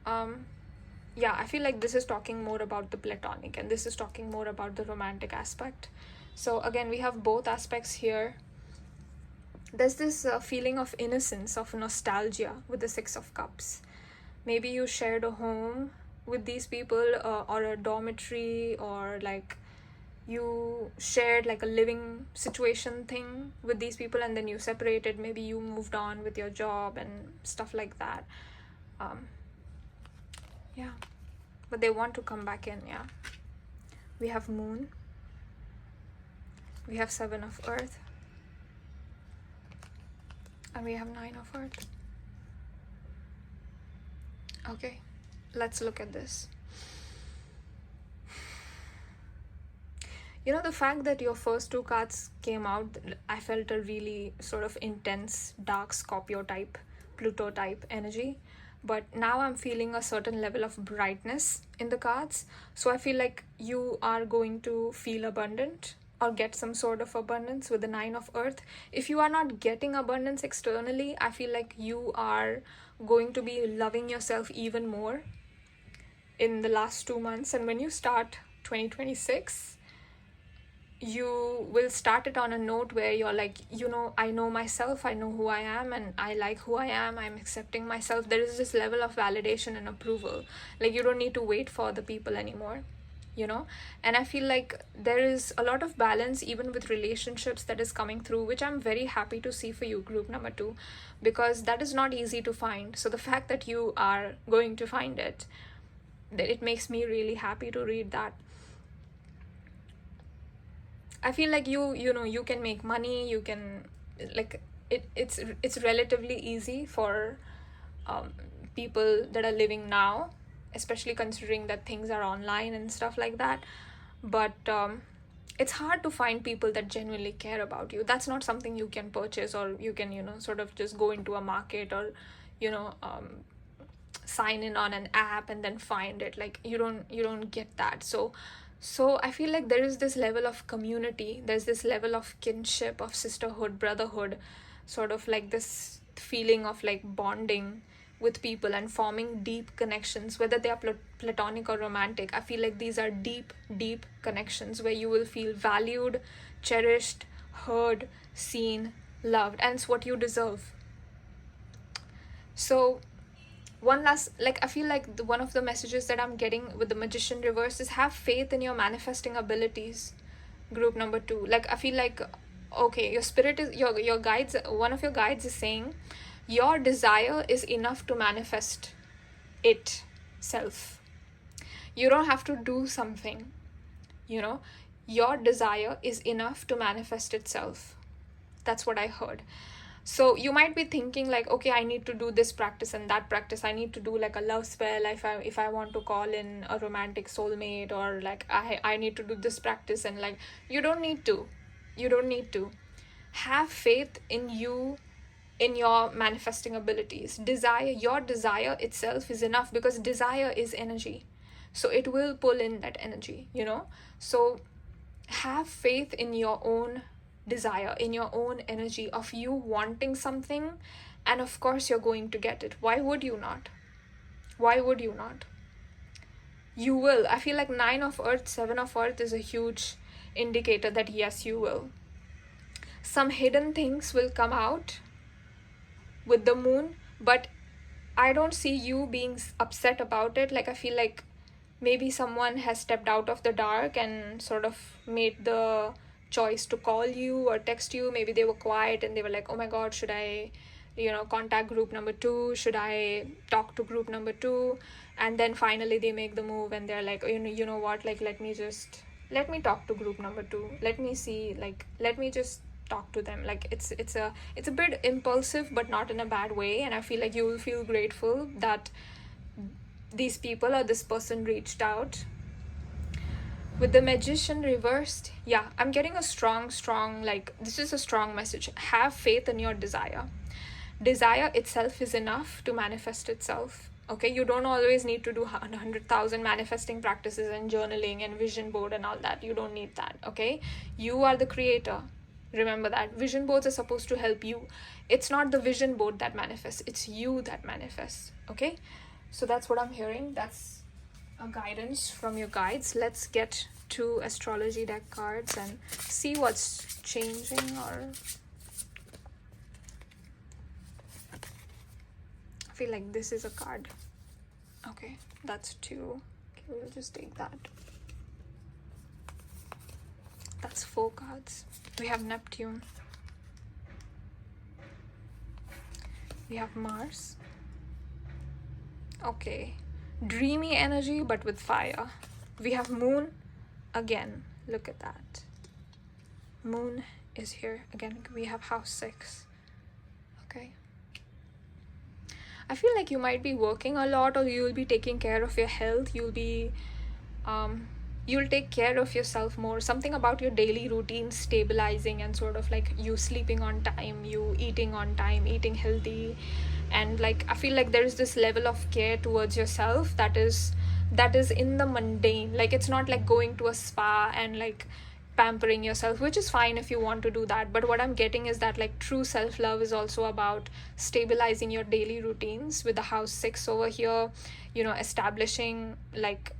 I feel like this is talking more about the platonic, and this is talking more about the romantic aspect. So again, we have both aspects here. There's this feeling of innocence, of nostalgia with the 6 of Cups. Maybe you shared a home with these people, or a dormitory, or like you shared like a living situation thing with these people, and then you separated. Maybe you moved on with your job and stuff like that. But they want to come back in. We have Moon. We have 7 of Earth. And we have 9 of Earth. Okay, let's look at this. You know, the fact that your first two cards came out, I felt a really sort of intense, dark Scorpio type, Pluto type energy. But now I'm feeling a certain level of brightness in the cards. So I feel like you are going to feel abundant or get some sort of abundance with the Nine of Earth. If you are not getting abundance externally, I feel like you are going to be loving yourself even more in the last 2 months. And when you start 2026, you will start it on a note where you're like, you know, I know myself, I know who I am, and I like who I am, I'm accepting myself. There is this level of validation and approval. Like, you don't need to wait for other people anymore, you know. And I feel like there is a lot of balance even with relationships that is coming through, which I'm very happy to see for you, group number 2, because that is not easy to find. So the fact that you are going to find it, that it makes me really happy to read that. I feel like you know, you can make money, you can, like, it's relatively easy for people that are living now, especially considering that things are online and stuff like that. But it's hard to find people that genuinely care about you. That's not something you can purchase, or you can, you know, sort of just go into a market, or, you know, sign in on an app and then find it. Like, you don't get that. So I feel like there is this level of community, there's this level of kinship, of sisterhood, brotherhood, sort of like this feeling of like bonding with people and forming deep connections, whether they are platonic or romantic. I feel like these are deep connections where you will feel valued, cherished, heard, seen, loved, and it's what you deserve. So one last, like, I feel like one of the messages that I'm getting with the Magician reverse is have faith in your manifesting abilities, group number 2. Like, I feel like, okay, your spirit is, your guides, one of your guides is saying your desire is enough to manifest itself. You don't have to do something, you know. Your desire is enough to manifest itself. That's what I heard. So you might be thinking like, okay, I need to do this practice and that practice. I need to do like a love spell if I want to call in a romantic soulmate, or like I need to do this practice. And like, you don't need to. Have faith in you, in your manifesting abilities. Your desire itself is enough, because desire is energy. So it will pull in that energy, you know. So have faith in your own desire, in your own energy of you wanting something, and of course you're going to get it. Why would you not? You will. I feel like 9 of Earth, 7 of Earth is a huge indicator that yes, you will. Some hidden things will come out with the moon, but I don't see you being upset about it. Like, I feel like maybe someone has stepped out of the dark and sort of made the choice to call you or text you. Maybe they were quiet and they were like, oh my god, should I, you know, contact group number 2? Should I talk to group number 2? And then finally they make the move and they're like, oh, you know what, like, let me talk to group number 2. Let me see, like, let me just talk to them. Like, it's a bit impulsive, but not in a bad way. And I feel like you will feel grateful that these people or this person reached out. With the Magician reversed, yeah, I'm getting a strong, like, this is a strong message. Have faith in your desire. Desire itself is enough to manifest itself. Okay, you don't always need to do 100,000 manifesting practices and journaling and vision board and all that. You don't need that. Okay, you are the creator. Remember that. Vision boards are supposed to help you. It's not the vision board that manifests, it's you that manifests. Okay, so that's what I'm hearing. That's a guidance from your guides. Let's get to astrology deck cards and see what's changing. Or I feel like this is a card. Okay, that's 2. Okay, we'll just take that. That's 4 cards. We have Neptune, we have Mars. Okay, dreamy energy but with fire. We have Moon again. Look at that. Moon is here again. We have house 6. Okay, I feel like you might be working a lot, or you will be taking care of your health. You'll be you'll take care of yourself more. Something about your daily routine stabilizing, and sort of like you sleeping on time, you eating on time, eating healthy, and like I feel like there is this level of care towards yourself that is in the mundane. Like it's not like going to a spa and like pampering yourself, which is fine if you want to do that, but what I'm getting is that like true self-love is also about stabilizing your daily routines with the house 6 over here, establishing like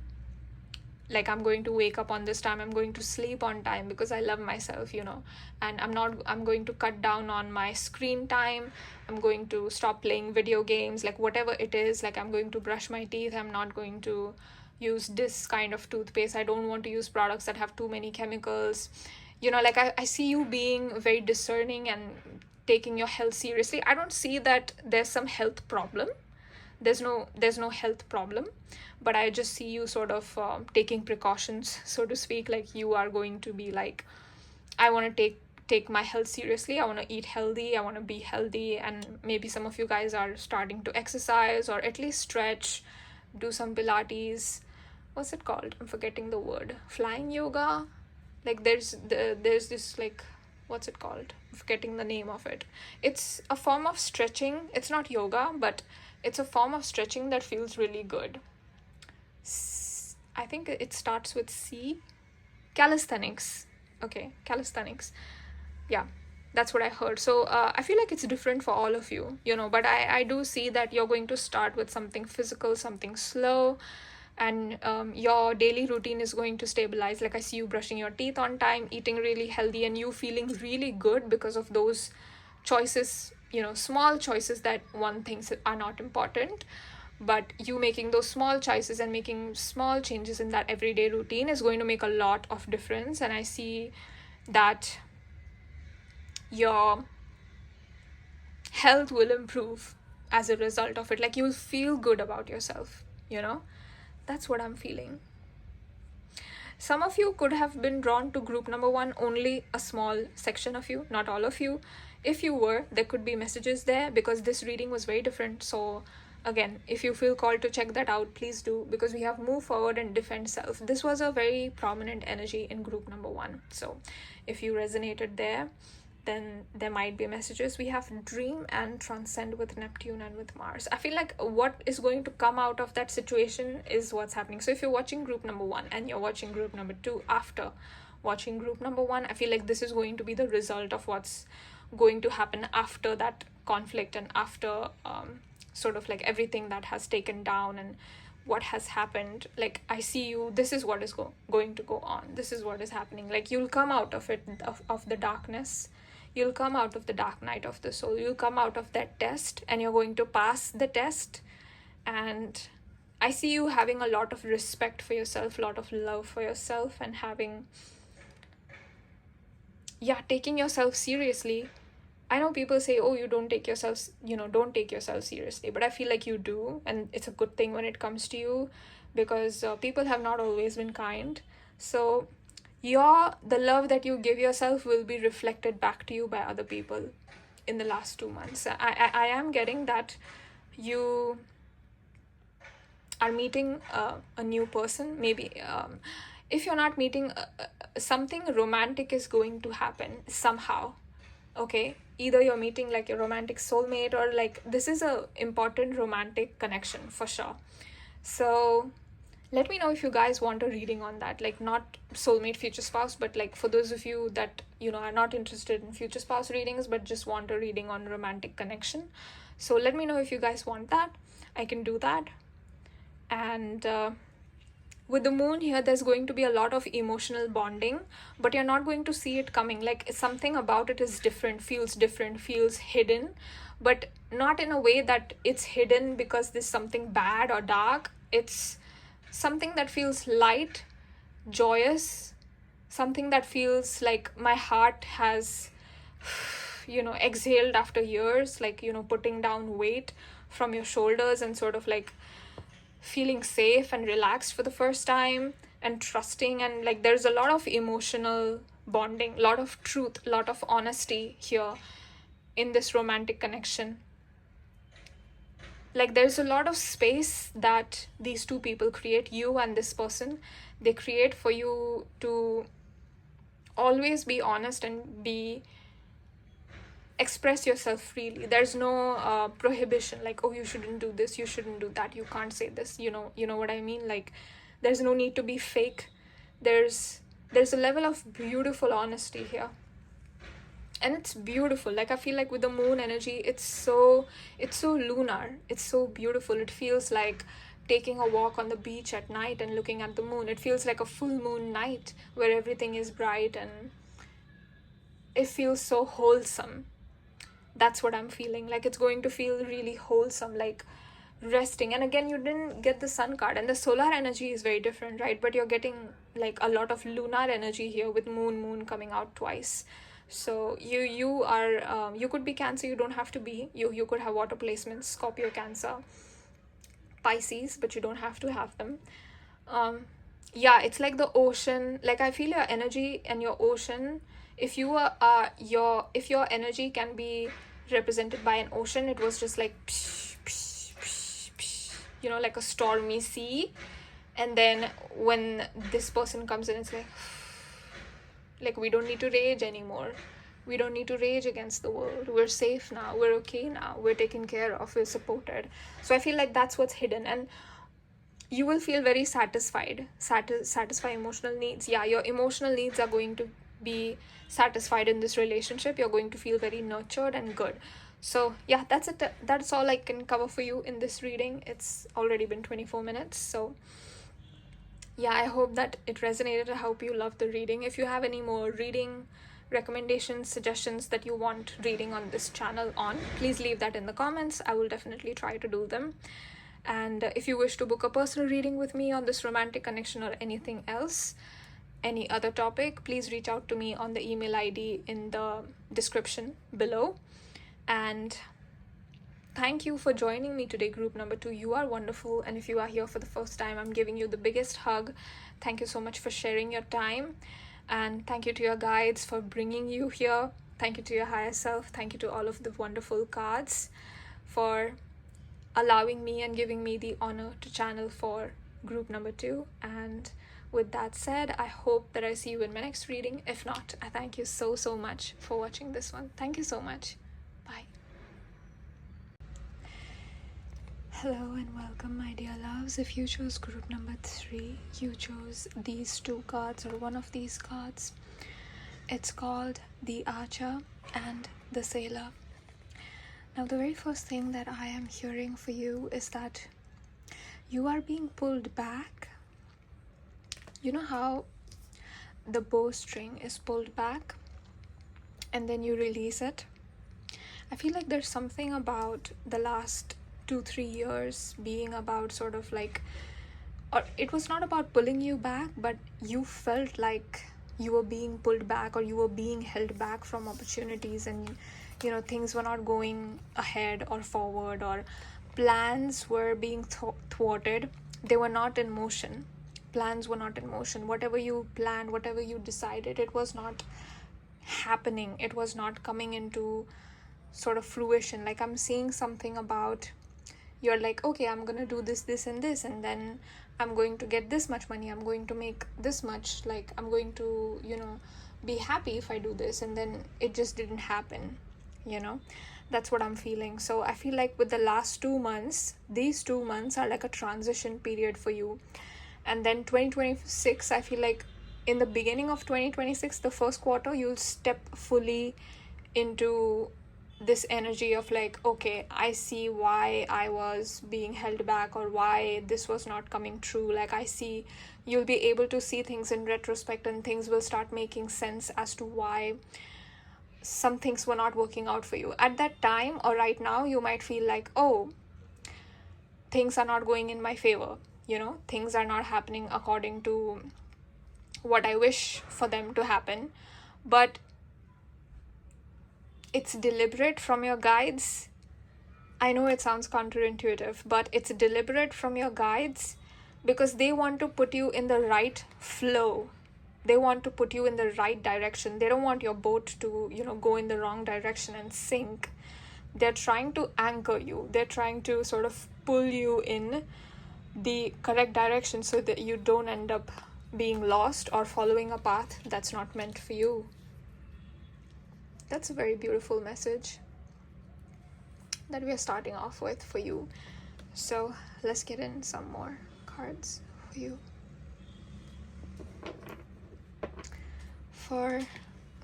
I'm going to wake up on this time, I'm going to sleep on time because I love myself, and I'm going to cut down on my screen time, I'm going to stop playing video games, like whatever it is, like I'm going to brush my teeth, I'm not going to use this kind of toothpaste, I don't want to use products that have too many chemicals. Like I see you being very discerning and taking your health seriously. I don't see that there's some health problem. There's no health problem, but I just see you sort of taking precautions, so to speak. Like you are going to be like, I want to take my health seriously, I want to eat healthy, I want to be healthy. And maybe some of you guys are starting to exercise or at least stretch, do some Pilates. What's it called? I'm forgetting the word. Flying yoga. Like there's this like, what's it called? I'm forgetting the name of it. It's a form of stretching. It's not yoga, but it's a form of stretching that feels really good. I think it starts with C. Calisthenics. Okay, calisthenics. Yeah, that's what I heard. So I feel like it's different for all of you, but I do see that you're going to start with something physical, something slow, and your daily routine is going to stabilize. Like I see you brushing your teeth on time, eating really healthy, and you feeling really good because of those choices, small choices that one thinks are not important, but you making those small choices and making small changes in that everyday routine is going to make a lot of difference. And I see that your health will improve as a result of it. Like you'll feel good about yourself, that's what I'm feeling. Some of you could have been drawn to group number 1, only a small section of you, not all of you. If you were, there could be messages there because this reading was very different. So again, if you feel called to check that out, please do, because we have move forward and defend self. This was a very prominent energy in group number 1. So if you resonated there, then there might be messages. We have dream and transcend with Neptune and with Mars. I feel like what is going to come out of that situation is what's happening. So if you're watching group number 1 and you're watching group number 2 after watching group number 1, I feel like this is going to be the result of what's going to happen after that conflict and after sort of like everything that has taken down and what has happened. Like I see you, this is what is going to go on, this is what is happening. Like you'll come out of it, of the darkness, you'll come out of the dark night of the soul, you'll come out of that test and you're going to pass the test. And I see you having a lot of respect for yourself, a lot of love for yourself, and taking yourself seriously. I know people say, oh, you don't take yourself seriously, but I feel like you do, and it's a good thing when it comes to you, because people have not always been kind. So the love that you give yourself will be reflected back to you by other people in the last 2 months. I am getting that you are meeting a new person. Maybe if you're not meeting, something romantic is going to happen somehow. Okay, either you're meeting like your romantic soulmate, or like this is a important romantic connection for sure. So let me know if you guys want a reading on that, like not soulmate, future spouse, but like for those of you that are not interested in future spouse readings but just want a reading on romantic connection. So let me know if you guys want that. I can do that. And with the moon here, there's going to be a lot of emotional bonding, but you're not going to see it coming. Like something about it is different, feels hidden, but not in a way that it's hidden because there's something bad or dark. It's something that feels light, joyous, something that feels like my heart has exhaled after years, like putting down weight from your shoulders and sort of like feeling safe and relaxed for the first time and trusting. And like there's a lot of emotional bonding, a lot of truth, a lot of honesty here in this romantic connection. like there's a lot of space that these two people create, you and this person. They create for you to always be honest and be express yourself freely. There's no prohibition, like, oh, you shouldn't do this, you shouldn't do that, you can't say this, you know what I mean. Like, there's no need to be fake. There's a level of beautiful honesty here, and it's beautiful. Like, I feel like with the moon energy, it's so lunar, it's so beautiful. It feels like taking a walk on the beach at night and looking at the moon. It feels like a full moon night where everything is bright, and it feels so wholesome. That's what I'm feeling. Like, it's going to feel really wholesome, like resting. And again, you didn't get the sun card, and the solar energy is very different, right? But you're getting like a lot of lunar energy here with moon coming out twice. So you are you could be Cancer, you don't have to be. You could have water placements, Scorpio, Cancer, Pisces, but you don't have to have them. Yeah, it's like the ocean. Like, I feel your energy and your ocean, if you are if your energy can be represented by an ocean, it was just like psh, psh, psh, psh, you know, like a stormy sea. And then when this person comes in, it's like we don't need to rage anymore. We don't need to rage against the world. We're safe now. We're okay now. We're taken care of. We're supported. So I feel like that's what's hidden. And you will feel very satisfied. Satisfy emotional needs. Yeah, your emotional needs are going to be satisfied in this relationship. You're going to feel very nurtured and good. So yeah, that's it. That's all I can cover for you in this reading. It's already been 24 minutes. So yeah, I hope that it resonated. I hope you loved the reading. If you have any more reading recommendations, suggestions that you want reading on this channel on, please leave that in the comments. I will definitely try to do them. And if you wish to book a personal reading with me on this romantic connection or anything else, any other topic, please reach out to me on the email ID in the description below. And thank you for joining me today, group number 2. You are wonderful. And if you are here for the first time, I'm giving you the biggest hug. Thank you so much for sharing your time. And thank you to your guides for bringing you here. Thank you to your higher self. Thank you to all of the wonderful cards for allowing me and giving me the honor to channel for group number 2. And with that said, I hope that I see you in my next reading. If not, I thank you so much for watching this one. Thank you so much. Bye. Hello and welcome, my dear loves. If you chose group number 3, you chose these 2 cards or one of these cards. It's called the Archer and the Sailor. Now, the very first thing that I am hearing for you is that you are being pulled back. You know how the bowstring is pulled back and then you release it? I feel like there's something about the last 2-3 years being about sort of like, or it was not about pulling you back, but you felt like you were being pulled back or you were being held back from opportunities, and you know, things were not going ahead or forward, or plans were being thwarted. They were not in motion. Plans were not in motion. Whatever you planned, whatever you decided, it was not happening. It was not coming into sort of fruition. Like, I'm seeing something about, you're like, okay, I'm gonna do this and this, and then I'm going to get this much money, I'm going to make this much, like I'm going to, you know, be happy if I do this, and then it just didn't happen, you know. That's what I'm feeling. So I feel like with the last 2 months, these 2 months are like a transition period for you. And then 2026, I feel like in the beginning of 2026, the first quarter, you'll step fully into this energy of like, okay, I see why I was being held back or why this was not coming true. Like, I see, you'll be able to see things in retrospect, and things will start making sense as to why some things were not working out for you at that time. Or right now, you might feel like, oh, things are not going in my favor, you know, things are not happening according to what I wish for them to happen. But it's deliberate from your guides. I know it sounds counterintuitive, but it's deliberate from your guides because they want to put you in the right flow. They want to put you in the right direction. They don't want your boat to, you know, go in the wrong direction and sink. they're trying to anchor you. They're trying to sort of pull you in the correct direction so that you don't end up being lost or following a path that's not meant for you. That's a very beautiful message that we are starting off with for you. So let's get in some more cards for you. For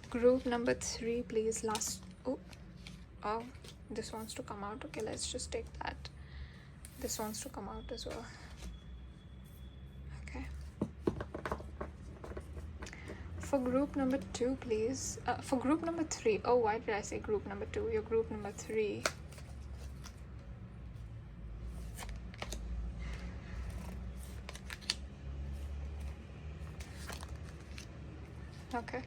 group number 3, please. Oh, this wants to come out. Okay, let's just take that. This wants to come out as well. Okay. For group number 2, please. For group number 3. Oh, why did I say group number 2? You're group number 3. Okay.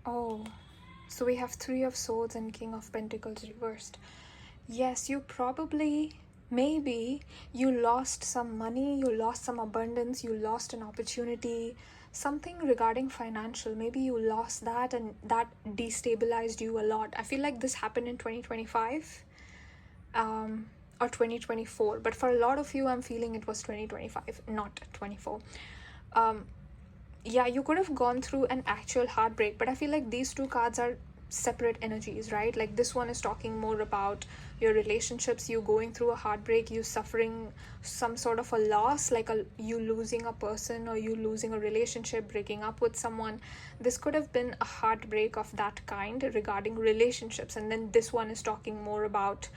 Oh, so we have 3 of Swords and King of Pentacles reversed. Yes, you probably, maybe you lost some money, you lost some abundance, you lost an opportunity, something regarding financial. Maybe you lost that and that destabilized you a lot. I feel like this happened in 2025 or 2024, but for a lot of you, I'm feeling it was 2025, not 24. Yeah, you could have gone through an actual heartbreak, but I feel like these 2 cards are separate energies, right? Like this one is talking more about your relationships, you going through a heartbreak, you suffering some sort of a loss, like you losing a person or you losing a relationship, breaking up with someone. This could have been a heartbreak of that kind regarding relationships. And then this one is talking more about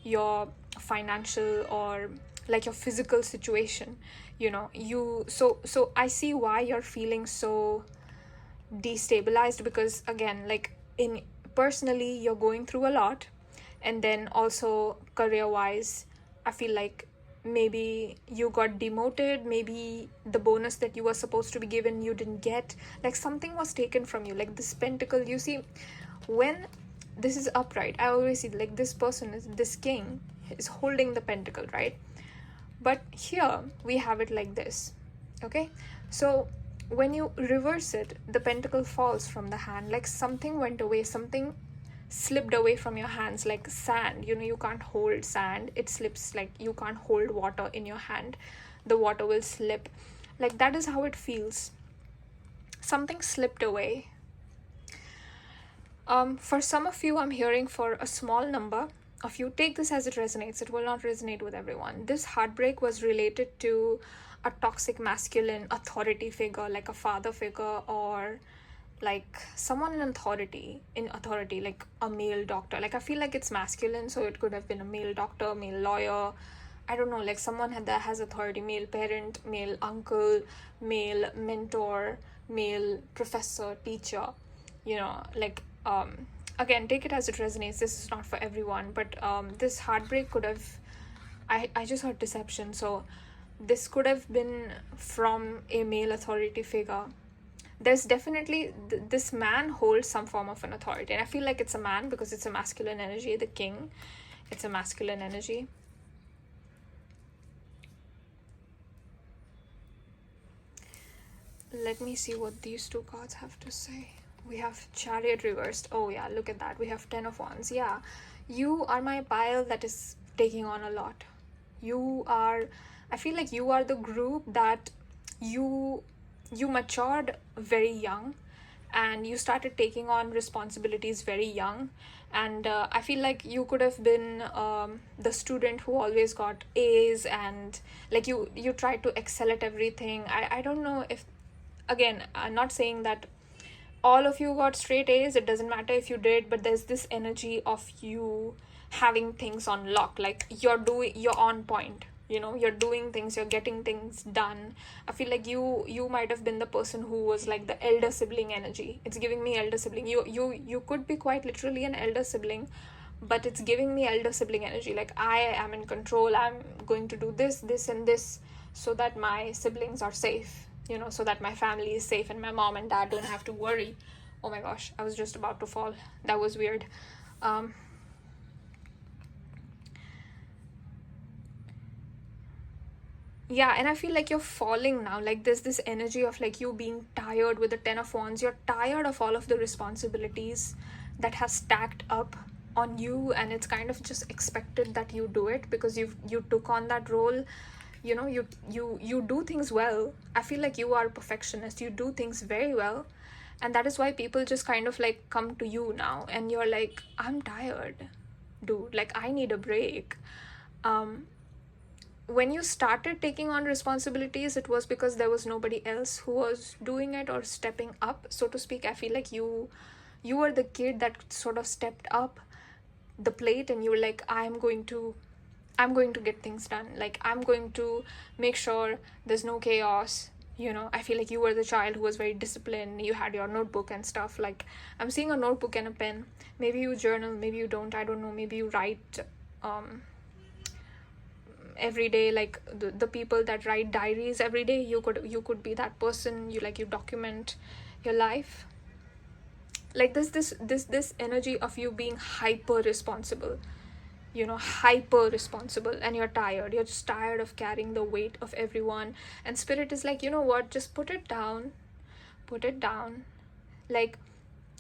your financial or like your physical situation, you know. So I see why you're feeling so destabilized, because again, like in personally you're going through a lot, and then also career wise I feel like maybe you got demoted, maybe the bonus that you were supposed to be given you didn't get, like something was taken from you. Like this pentacle, you see, when this is upright, I always see like this person is, this king is holding the pentacle, right? But here we have it like this. Okay, so when you reverse it, the pentacle falls from the hand, like something went away, something slipped away from your hands, like sand. You know, you can't hold sand, it slips. Like you can't hold water in your hand, the water will slip. Like that is how it feels. Something slipped away. For some of you, I'm hearing for a small number of you, take this as it resonates. It will not resonate with everyone. This heartbreak was related to a toxic masculine authority figure, like a father figure, or like someone in authority, like a male doctor. Like I feel like it's masculine, so it could have been a male doctor, male lawyer, I don't know, like someone that has authority, male parent, male uncle, male mentor, male professor, teacher, you know, like again, take it as it resonates. This is not for everyone, but this heartbreak could have, I just heard deception, so this could have been from a male authority figure. There's definitely this man holds some form of an authority, and I feel like it's a man because it's a masculine energy. The king, it's a masculine energy. Let me see what these 2 cards have to say. We have Chariot reversed. Oh yeah, look at that. We have 10 of Wands. Yeah, you are my pile that is taking on a lot. You are, I feel like you are the group that you matured very young, and you started taking on responsibilities very young. And I feel like you could have been the student who always got A's, and like you tried to excel at everything. I don't know if, again, I'm not saying that all of you got straight A's, it doesn't matter if you did, but there's this energy of you having things on lock, like you're on point, you know, you're doing things, you're getting things done. I feel like you might have been the person who was like the elder sibling energy. It's giving me elder sibling. You could be quite literally an elder sibling, but it's giving me elder sibling energy. Like I am in control, I'm going to do this and this so that my siblings are safe. so that my family is safe and my mom and dad don't have to worry. Oh my gosh, I was just about to fall. That was weird. Yeah, and I feel like you're falling now. Like there's this energy of like you being tired with the Ten of Wands. You're tired of all of the responsibilities that have stacked up on you, and it's kind of just expected that you do it because you took on that role. You do things well. I feel like you are a perfectionist. You do things very well, and that is why people just kind of like come to you now, and you're like, I'm tired, dude. Like I need a break. When you started taking on responsibilities, it was because there was nobody else who was doing it or stepping up, so to speak. I feel like you were the kid that sort of stepped up the plate, and you were like, I'm going to get things done. Like I'm going to make sure there's no chaos. I feel like you were the child who was very disciplined. You had your notebook and stuff. Like I'm seeing a notebook and a pen. Maybe you journal, maybe you don't, I don't know. Maybe you write every day. Like the people that write diaries every day, you could be that person. You document your life. Like this energy of you being hyper responsible, hyper responsible, and you're tired. You're just tired of carrying the weight of everyone, and spirit is like, you know what, just put it down. Like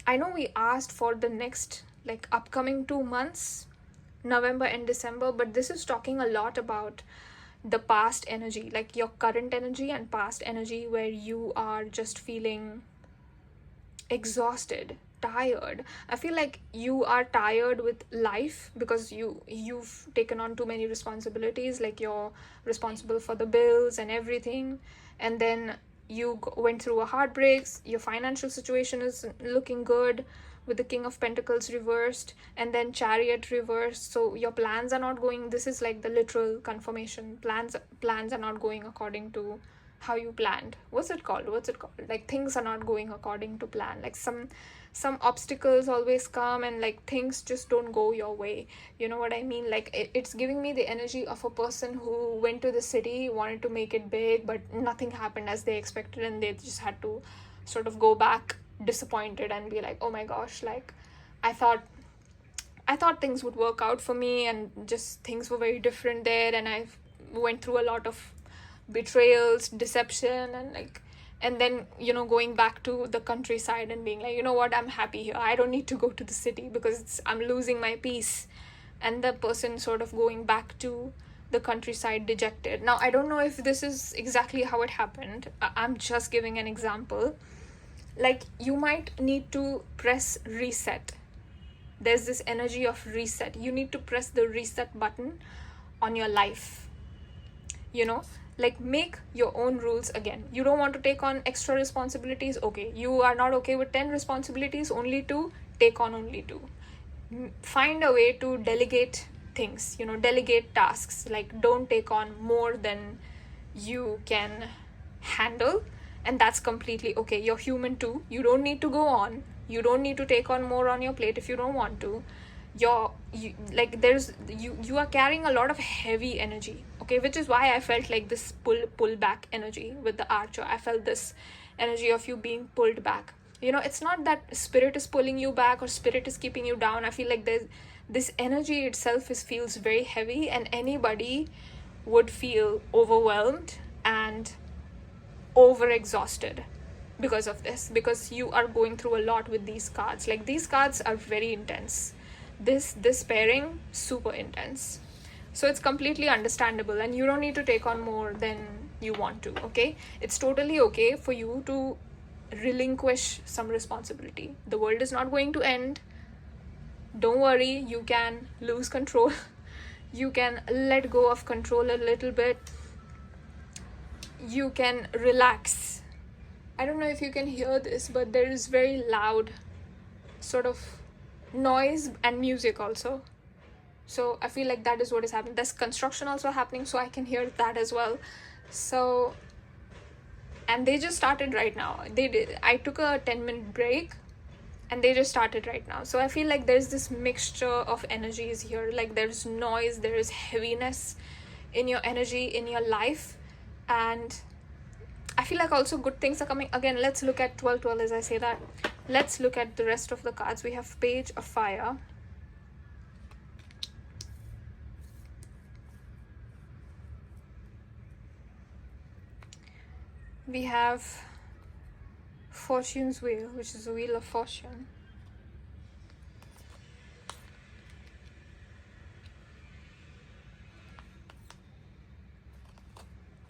I know we asked for the next like upcoming 2 months, November and December, but this is talking a lot about the past energy, like your current energy and past energy, where you are just feeling exhausted, tired. I feel like you are tired with life because you've taken on too many responsibilities. Like you're responsible for the bills and everything, and then you went through a heartbreak. Your financial situation is looking good with the King of Pentacles reversed, and then Chariot reversed. So your plans are not going, this is like the literal confirmation. Plans are not going according to how you planned. What's it called? Like things are not going according to plan. Like some obstacles always come, and like things just don't go your way. You know what I mean? Like it's giving me the energy of a person who went to the city, wanted to make it big, but nothing happened as they expected, and they just had to sort of go back disappointed and be like, oh my gosh, like I thought things would work out for me, and just things were very different there, and I went through a lot of betrayals, deception, and then going back to the countryside and being like, you know what, I'm happy here. I don't need to go to the city because I'm losing my peace. And the person sort of going back to the countryside dejected. Now I don't know if this is exactly how it happened. I'm just giving an example. Like you might need to press reset. There's this energy of reset. You need to press the reset button on your life. Like make your own rules again. You don't want to take on extra responsibilities. Okay, you are not okay with 10 responsibilities, only 2, take on only 2. Find a way to delegate things, delegate tasks. Like don't take on more than you can handle, and that's completely okay. You're human too. You don't need to go on. You don't need to take on more on your plate if you don't want to. You are carrying a lot of heavy energy, okay, which is why I felt like this pull back energy with the Archer. I felt this energy of you being pulled back. It's not that spirit is pulling you back or spirit is keeping you down. I feel like there's this energy itself feels very heavy, and anybody would feel overwhelmed and overexhausted because of this, because you are going through a lot with these cards. Like these cards are very intense. This pairing, super intense. So it's completely understandable, and you don't need to take on more than you want to, okay? It's totally okay for you to relinquish some responsibility. The world is not going to end. Don't worry, you can lose control. You can let go of control a little bit. You can relax. I don't know if you can hear this, but there is very loud sort of noise and music also. So I feel like that is what is happening. There's construction also happening, so I can hear that as well. So, and they just started right now. I took a 10-minute break, and they just started right now. So I feel like there's this mixture of energies here. Like there's noise, there is heaviness in your energy, in your life, and I feel like also good things are coming. Again, let's look at 12-12 as I say that. Let's look at the rest of the cards. We have Page of Fire. We have Fortune's Wheel, which is the Wheel of Fortune.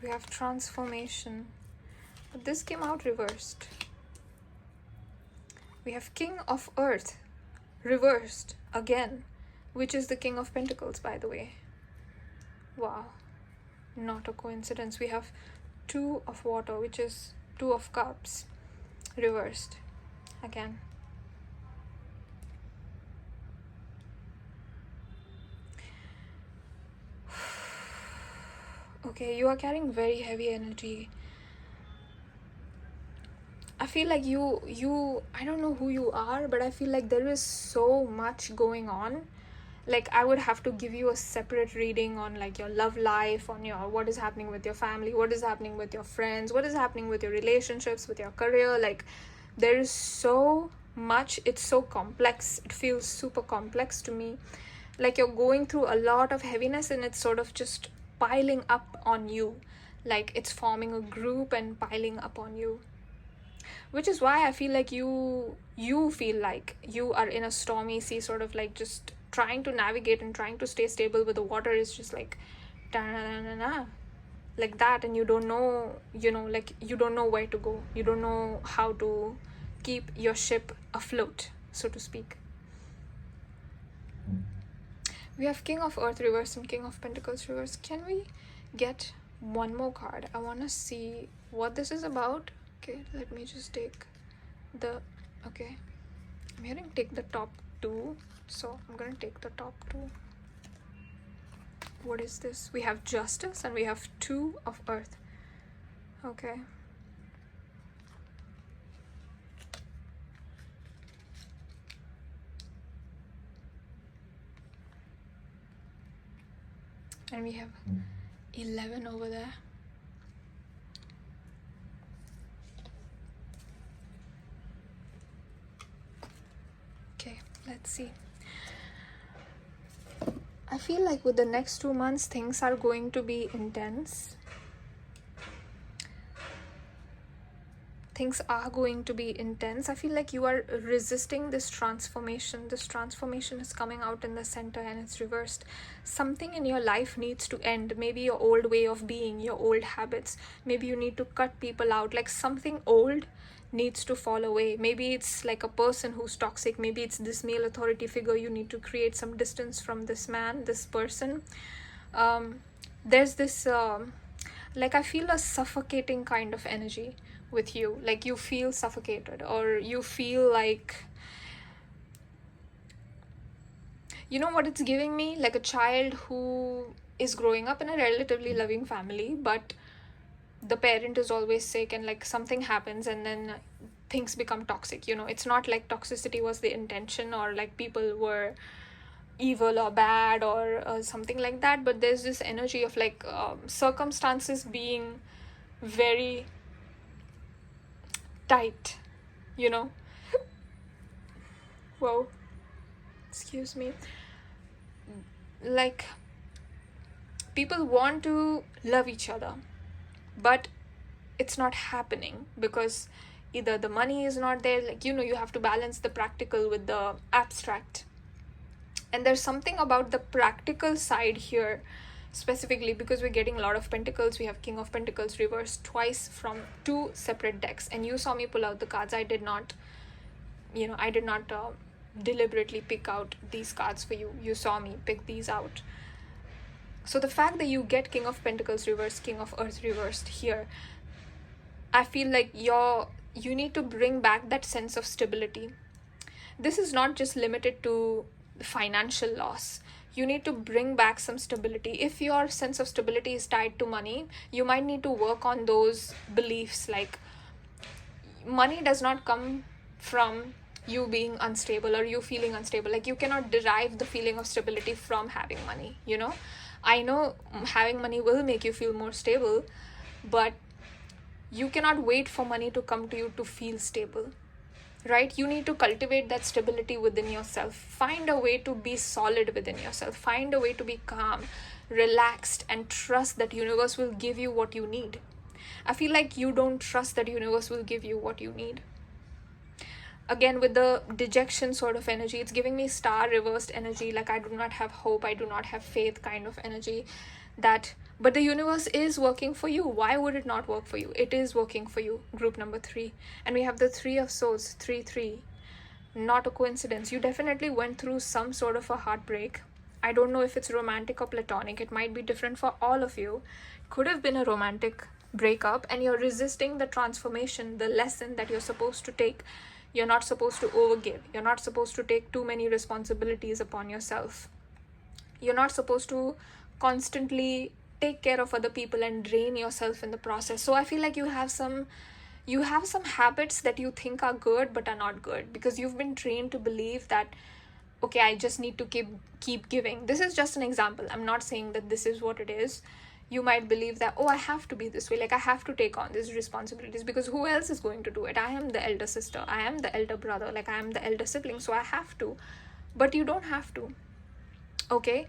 We have Transformation, but this came out reversed. We have King of Earth reversed again, which is the King of Pentacles, by the way. Wow, not a coincidence. We have Two of Water, which is Two of Cups reversed again. Okay, you are carrying very heavy energy. I feel like you I don't know who you are, but I feel like there is so much going on. Like, I would have to give you a separate reading on like your love life, on your what is happening with your family, what is happening with your friends, what is happening with your relationships, with your career. Like, there is so much. It's so complex. It feels super complex to me. Like, you're going through a lot of heaviness and it's sort of just piling up on you. Like, it's forming a group and piling up on you. Which is why I feel like you feel like you are in a stormy sea, sort of like just trying to navigate and trying to stay stable, but the water is just like like that, and you don't know, like you don't know where to go. You don't know how to keep your ship afloat, so to speak. We have King of Earth reverse and King of Pentacles reverse. Can we get one more card? I want to see what this is about. Okay, let me just take the, okay, I'm hearing take the top two, so I'm gonna take the top two. What is this? We have Justice and we have Two of Earth. Okay. And we have 11 over there. Okay, let's see. I feel like with the next 2 months, things are going to be intense. Things are going to be intense. I feel like you are resisting this transformation. This transformation is coming out in the center and it's reversed. Something in your life needs to end. Maybe your old way of being, your old habits. Maybe you need to cut people out. Like, something old needs to fall away. Maybe it's like a person who's toxic. Maybe it's this male authority figure. You need to create some distance from this man, this person. There's this like, I feel a suffocating kind of energy with you. Like, you feel suffocated, or you feel like, you know what it's giving me? Like a child who is growing up in a relatively loving family, but the parent is always sick, and like something happens and then things become toxic. It's not like toxicity was the intention, or like people were evil or bad or something like that, but there's this energy of like circumstances being very tight, Whoa, excuse me. Like, people want to love each other, but it's not happening because either the money is not there. Like, you have to balance the practical with the abstract. And there's something about the practical side here, specifically because we're getting a lot of pentacles. We have King of Pentacles reversed twice from two separate decks, and you saw me pull out the cards. I did not deliberately pick out these cards for you. You saw me pick these out. So the fact that you get King of Pentacles reversed, King of Earth reversed here, I feel like you need to bring back that sense of stability. This is not just limited to financial loss. You need to bring back some stability. If your sense of stability is tied to money, you might need to work on those beliefs. Like, money does not come from you being unstable or you feeling unstable. Like, you cannot derive the feeling of stability from having money, I know having money will make you feel more stable, but You cannot wait for money to come to you to feel stable, right? You need to cultivate that stability within yourself. Find a way to be solid within yourself. Find a way to be calm, relaxed, and trust that universe will give you what you need. I feel like you don't trust that universe will give you what you need. Again, with the dejection sort of energy, it's giving me star reversed energy, like I do not have hope, I do not have faith kind of energy. But the universe is working for you. Why would it not work for you? It is working for you. Group number 3. And we have the 3 of swords, 3-3. Not a coincidence. You definitely went through some sort of a heartbreak. I don't know if it's romantic or platonic. It might be different for all of you. Could have been a romantic breakup, and you're resisting the transformation, the lesson that you're supposed to take. You're not supposed to overgive. You're not supposed to take too many responsibilities upon yourself. You're not supposed to constantly take care of other people and drain yourself in the process. So I feel like you have some habits that you think are good but are not good, because you've been trained to believe that, okay, I just need to keep giving. This is just an example. I'm not saying that this is what it is. You might believe that, oh, I have to be this way, like I have to take on these responsibilities because who else is going to do it? I am the elder sister, I am the elder brother, like I am the elder sibling, so I have to. But you don't have to. Okay,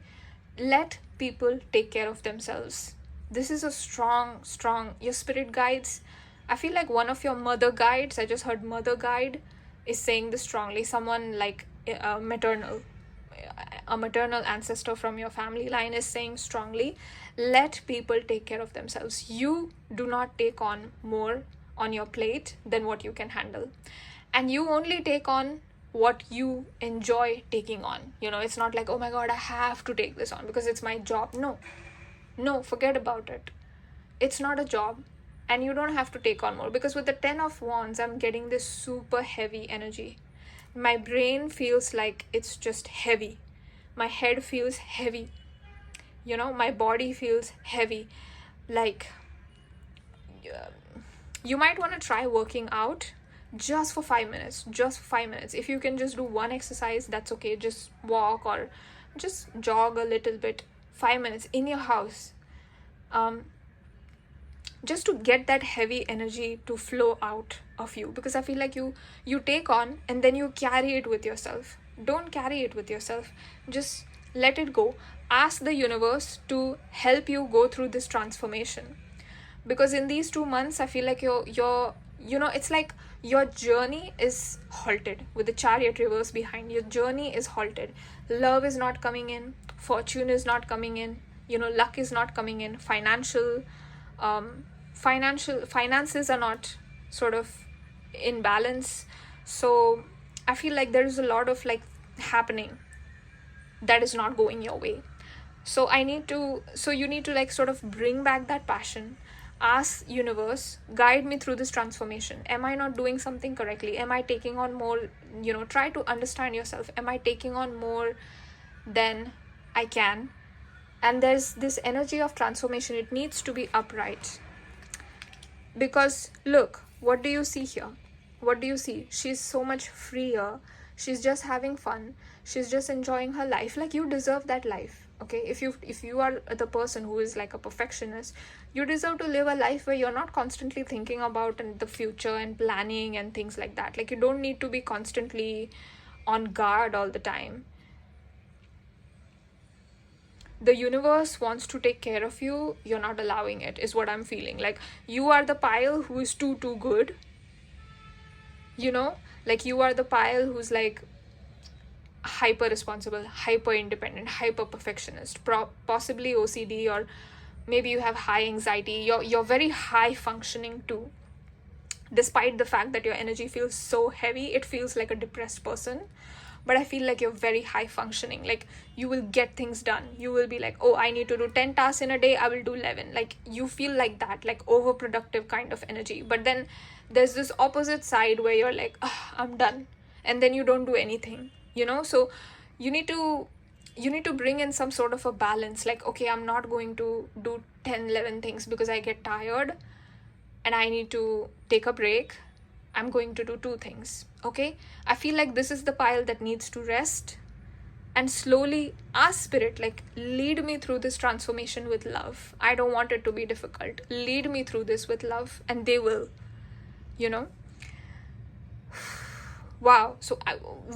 let people take care of themselves. This is a strong your spirit guides. I feel like one of your mother guides, I just heard mother guide, is saying this strongly. Someone like a maternal ancestor from your family line is saying strongly, let people take care of themselves. You do not take on more on your plate than what you can handle, and you only take on what you enjoy taking on. It's not like, oh my god, I have to take this on because it's my job. No, forget about it. It's not a job, and you don't have to take on more, because with the 10 of wands, I'm getting this super heavy energy. My brain feels like it's just heavy. My head feels heavy. My body feels heavy. Like, you might want to try working out just for 5 minutes. If you can just do one exercise, that's okay. Just walk or just jog a little bit. 5 minutes in your house. Just to get that heavy energy to flow out of you, because I feel like you take on and then you carry it with yourself. Don't carry it with yourself. Just let it go. Ask the universe to help you go through this transformation, because in these 2 months, I feel like it's like your journey is halted with the Chariot reverse behind. Your journey is halted. Love is not coming in. Fortune is not coming in. Luck is not coming in. Finances are not sort of in balance. So I feel like there is a lot of happening that is not going your way. So you need to sort of bring back that passion. Ask universe, guide me through this transformation. Am I not doing something correctly? Am I taking on more? Try to understand yourself. Am I taking on more than I can? And there's this energy of transformation. It needs to be upright. Because look, what do you see here? What do you see? She's so much freer. She's just having fun. She's just enjoying her life. Like, you deserve that life. Okay, if you are the person who is like a perfectionist, you deserve to live a life where you're not constantly thinking about the future and planning and things like that. Like, you don't need to be constantly on guard all the time. The universe wants to take care of you. You're not allowing it, is what I'm feeling. Like, you are the pile who is too good. Like, you are the pile who's like hyper responsible, hyper independent, hyper perfectionist, possibly OCD, or maybe you have high anxiety. You're very high functioning too. Despite the fact that your energy feels so heavy, it feels like a depressed person. But I feel like you're very high functioning. Like, you will get things done. You will be like, oh, I need to do 10 tasks in a day, I will do 11. Like, you feel like that, like overproductive kind of energy. But then there's this opposite side where you're like, I'm done. And then you don't do anything, So you need to bring in some sort of a balance. Like, okay, I'm not going to do 10, 11 things because I get tired and I need to take a break. I'm going to do 2 things. Okay, I feel like this is the pile that needs to rest, and slowly ask spirit, like, lead me through this transformation with love. I don't want it to be difficult. Lead me through this with love, and they will, you know. Wow. So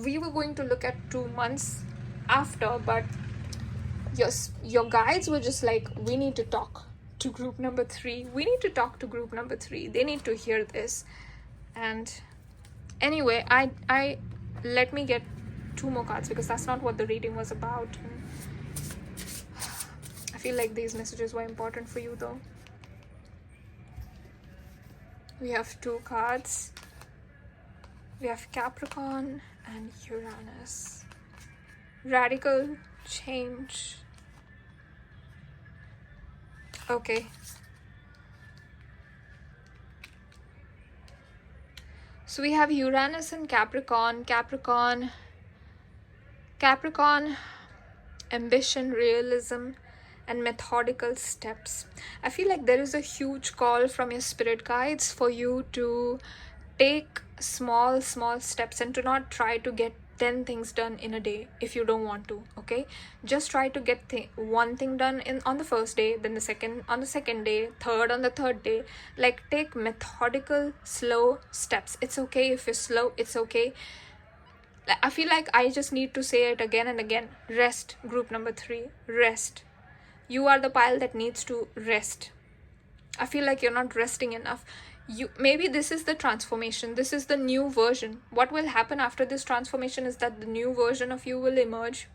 we were going to look at 2 months after, but your guides were just like, we need to talk to group number 3. We need to talk to group number 3. They need to hear this. And anyway, I let me get 2 more cards, because that's not what the reading was about. I feel like these messages were important for you though. We have 2 cards. We have Capricorn and Uranus. Radical change. Okay. So we have Uranus and Capricorn. Capricorn, ambition, realism, and methodical steps. I feel like there is a huge call from your spirit guides for you to take small steps and to not try to get 10 things done in a day if you don't want to. Okay, just try to get one thing done on the first day, then the second on the second day, third on the third day. Like, take methodical, slow steps. It's okay if you're slow. It's okay. I feel like I just need to say it again and again. Rest, group number 3. Rest. You are the pile that needs to rest. I feel like you're not resting enough. Maybe this is the transformation. This is the new version. What will happen after this transformation is that the new version of you will emerge,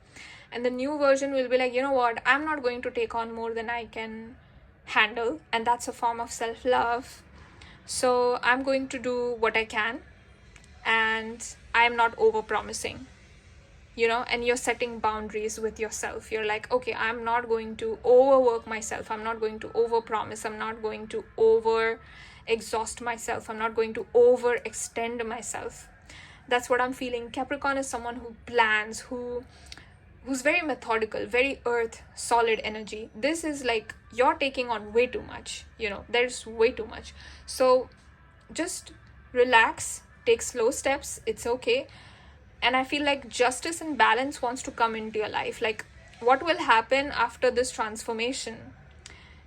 and the new version will be like, you know what, I'm not going to take on more than I can handle, and that's a form of self-love. So I'm going to do what I can, and I'm not over-promising, you know. And you're setting boundaries with yourself. You're like, okay, I'm not going to overwork myself. I'm not going to over-promise. I'm not going to exhaust myself. I'm not going to overextend myself. That's what I'm feeling. Capricorn is someone who plans, who's very methodical, very earth, solid energy. This is like, you're taking on way too much, you know. There's way too much. So just relax, take slow steps. It's okay. And I feel like justice and balance wants to come into your life. Like, what will happen after this transformation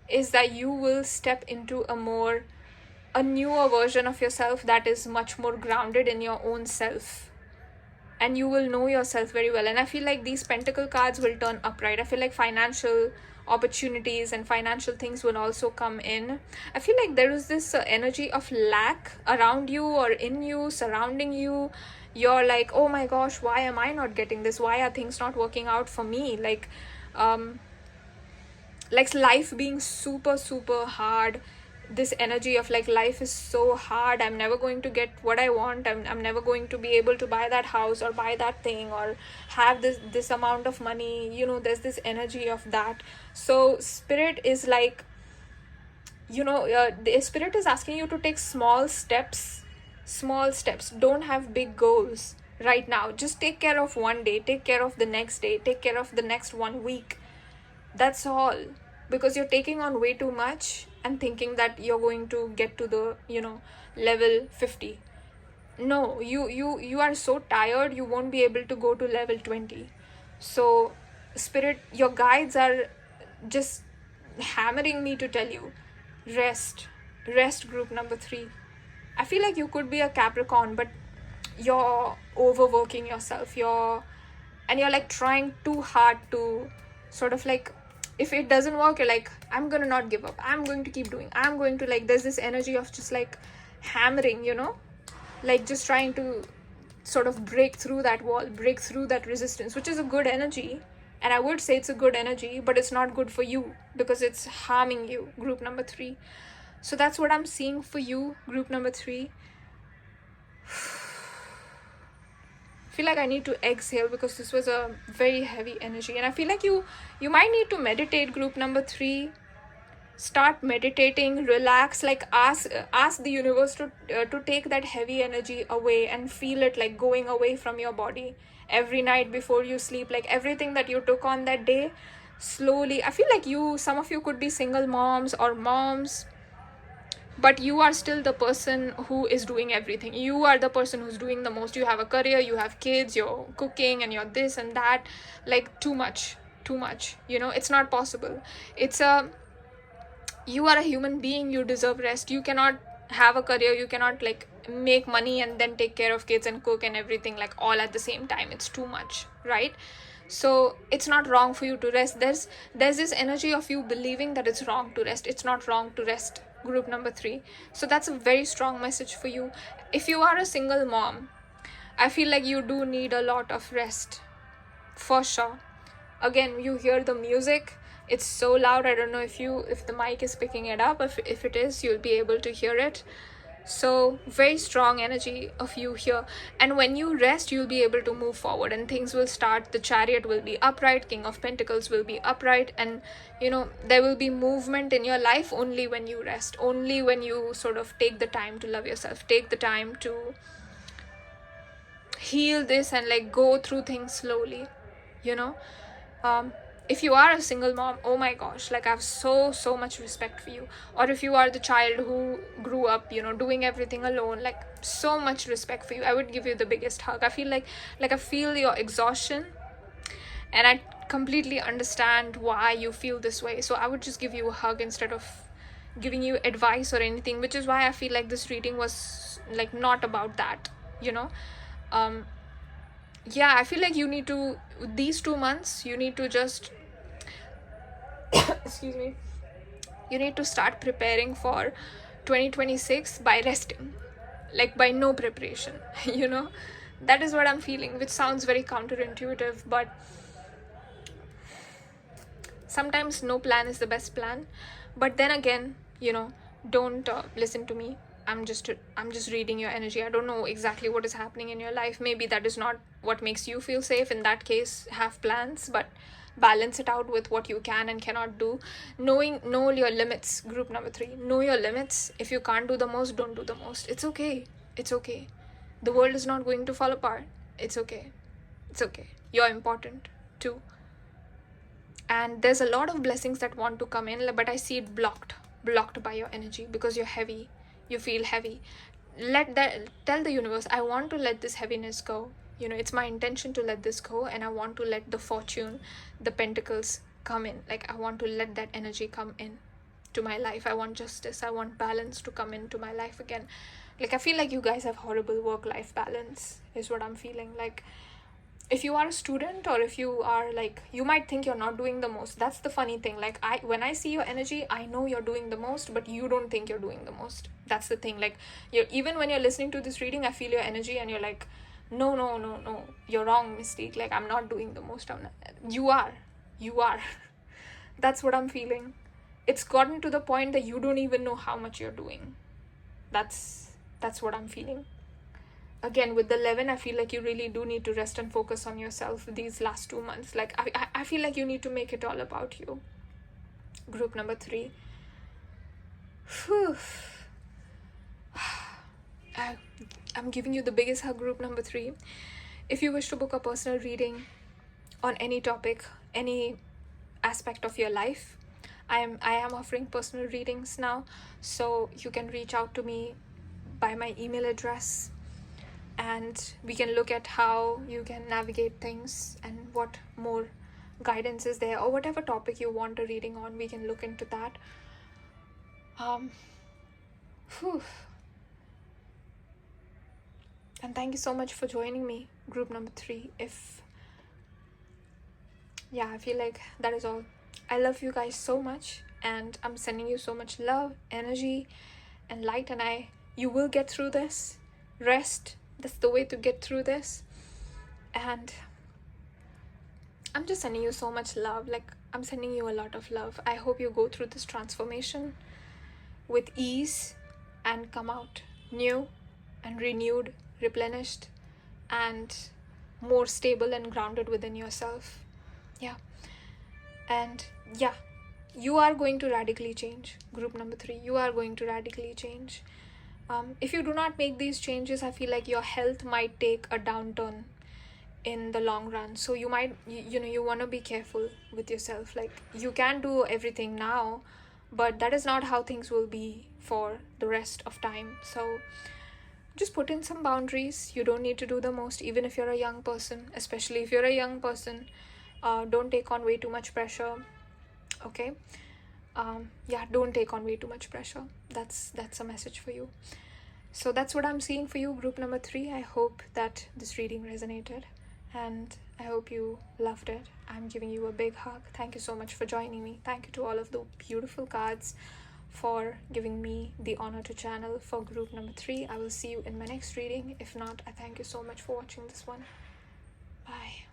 is that you will step into a newer version of yourself that is much more grounded in your own self, and you will know yourself very well. And I feel like these pentacle cards will turn upright. I feel like financial opportunities and financial things will also come in. I feel like there is this energy of lack around you or in you, surrounding you. You're like, oh my gosh, why am I not getting this? Why are things not working out for me? Like life being super hard. This energy of like, life is so hard, I'm never going to get what I want, I'm never going to be able to buy that house or buy that thing or have this amount of money, you know. There's this energy of that. So spirit is like, you know, the spirit is asking you to take small steps. Don't have big goals right now. Just take care of one day, take care of the next day, take care of the next 1 week. That's all. Because you're taking on way too much and thinking that you're going to get to the, you know, level 50. No, you are so tired, you won't be able to go to level 20. So spirit, your guides are just hammering me to tell you, rest, group number 3. I feel like you could be a Capricorn, but you're overworking yourself. You're like trying too hard to sort of like, if it doesn't work, you're like, I'm gonna not give up, I'm going to keep doing, I'm going to, like, there's this energy of just like hammering, you know, like just trying to sort of break through that wall, break through that resistance, which is a good energy. And I would say it's a good energy, but it's not good for you because it's harming you, group number 3. So that's what I'm seeing for you, group number 3. I feel like I need to exhale because this was a very heavy energy, and I feel like you might need to meditate, group number 3. Start meditating, relax, like ask the universe to take that heavy energy away and feel it like going away from your body every night before you sleep. Like everything that you took on that day, slowly. I feel like some of you could be single moms or moms but you are still the person who is doing everything. You are the person who's doing the most. You have a career, you have kids, you're cooking, and you're this and that. Like, too much, you know. It's not possible. You are a human being. You deserve rest. You cannot have a career, you cannot like make money and then take care of kids and cook and everything like all at the same time. It's too much, right? So it's not wrong for you to rest. There's this energy of you believing that it's wrong to rest. It's not wrong to rest, group number 3. So that's a very strong message for you. If you are a single mom, I feel like you do need a lot of rest, for sure. Again, you hear the music, it's so loud. I don't know if the mic is picking it up. If it is, you'll be able to hear it. So very strong energy of you here. And when you rest, you'll be able to move forward and things will start. The Chariot will be upright, King of Pentacles will be upright, and you know, there will be movement in your life only when you rest, only when you sort of take the time to love yourself, take the time to heal this and like go through things slowly, you know. If you are a single mom, oh my gosh, like I have so much respect for you. Or if you are the child who grew up, you know, doing everything alone, like so much respect for you. I would give you the biggest hug. I feel like I feel your exhaustion, and I completely understand why you feel this way. So I would just give you a hug instead of giving you advice or anything, which is why I feel like this reading was like not about that, you know. Yeah, I feel like you need to, these 2 months, you need to just excuse me, you need to start preparing for 2026 by resting, like by no preparation you know. That is what I'm feeling, which sounds very counterintuitive, but sometimes no plan is the best plan. But then again, you know, don't listen to me. I'm just reading your energy. I don't know exactly what is happening in your life. Maybe that is not what makes you feel safe. In that case, have plans, but balance it out with what you can and cannot do. Know your limits, group number 3. Know your limits. If you can't do the most, don't do the most. It's okay. It's okay. The world is not going to fall apart. It's okay. It's okay. You're important too. And there's a lot of blessings that want to come in, but I see it blocked by your energy because you're heavy. You feel heavy. Tell the universe, I want to let this heaviness go. You know, it's my intention to let this go, and I want to let the fortune, the pentacles come in. Like, I want to let that energy come in to my life. I want justice. I want balance to come into my life again. Like, I feel like you guys have horrible work-life balance is what I'm feeling. Like, if you are a student, or if you are like, you might think you're not doing the most. That's the funny thing. Like, when I see your energy, I know you're doing the most, but you don't think you're doing the most. That's the thing. Like, even when you're listening to this reading, I feel your energy and you're like, no, you're wrong, Mystique. Like, I'm not doing the most. You are That's what I'm feeling. It's gotten to the point that you don't even know how much you're doing. That's what I'm feeling. Again, with the 11, I feel like you really do need to rest and focus on yourself these last 2 months. Like, I feel like you need to make it all about you. Group number 3. Whew. I'm giving you the biggest hug, group number 3. If you wish to book a personal reading on any topic, any aspect of your life, I am offering personal readings now. So you can reach out to me by my email address, and we can look at how you can navigate things and what more guidance is there, or whatever topic you want a reading on, we can look into that. And thank you so much for joining me, group number 3. I feel like that is all. I love you guys so much, and I'm sending you so much love, energy, and light, and you will get through this. Rest. That's the way to get through this. And I'm just sending you so much love. Like, I'm sending you a lot of love. I hope you go through this transformation with ease and come out new and renewed, replenished, and more stable and grounded within yourself. And you are going to radically change, group number 3. You are going to radically change. If you do not make these changes, I feel like your health might take a downturn in the long run. So you might, you want to be careful with yourself. Like, you can do everything now, but that is not how things will be for the rest of time. So just put in some boundaries. You don't need to do the most, even if you're a young person. Especially if you're a young person, don't take on way too much pressure. Okay, don't take on way too much pressure. That's a message for you. So that's what I'm seeing for you, group number 3. I hope that this reading resonated, and I hope you loved it. I'm giving you a big hug. Thank you so much for joining me. Thank you to all of the beautiful cards for giving me the honor to channel for group number 3. I will see you in my next reading. If not, I thank you so much for watching this one. Bye.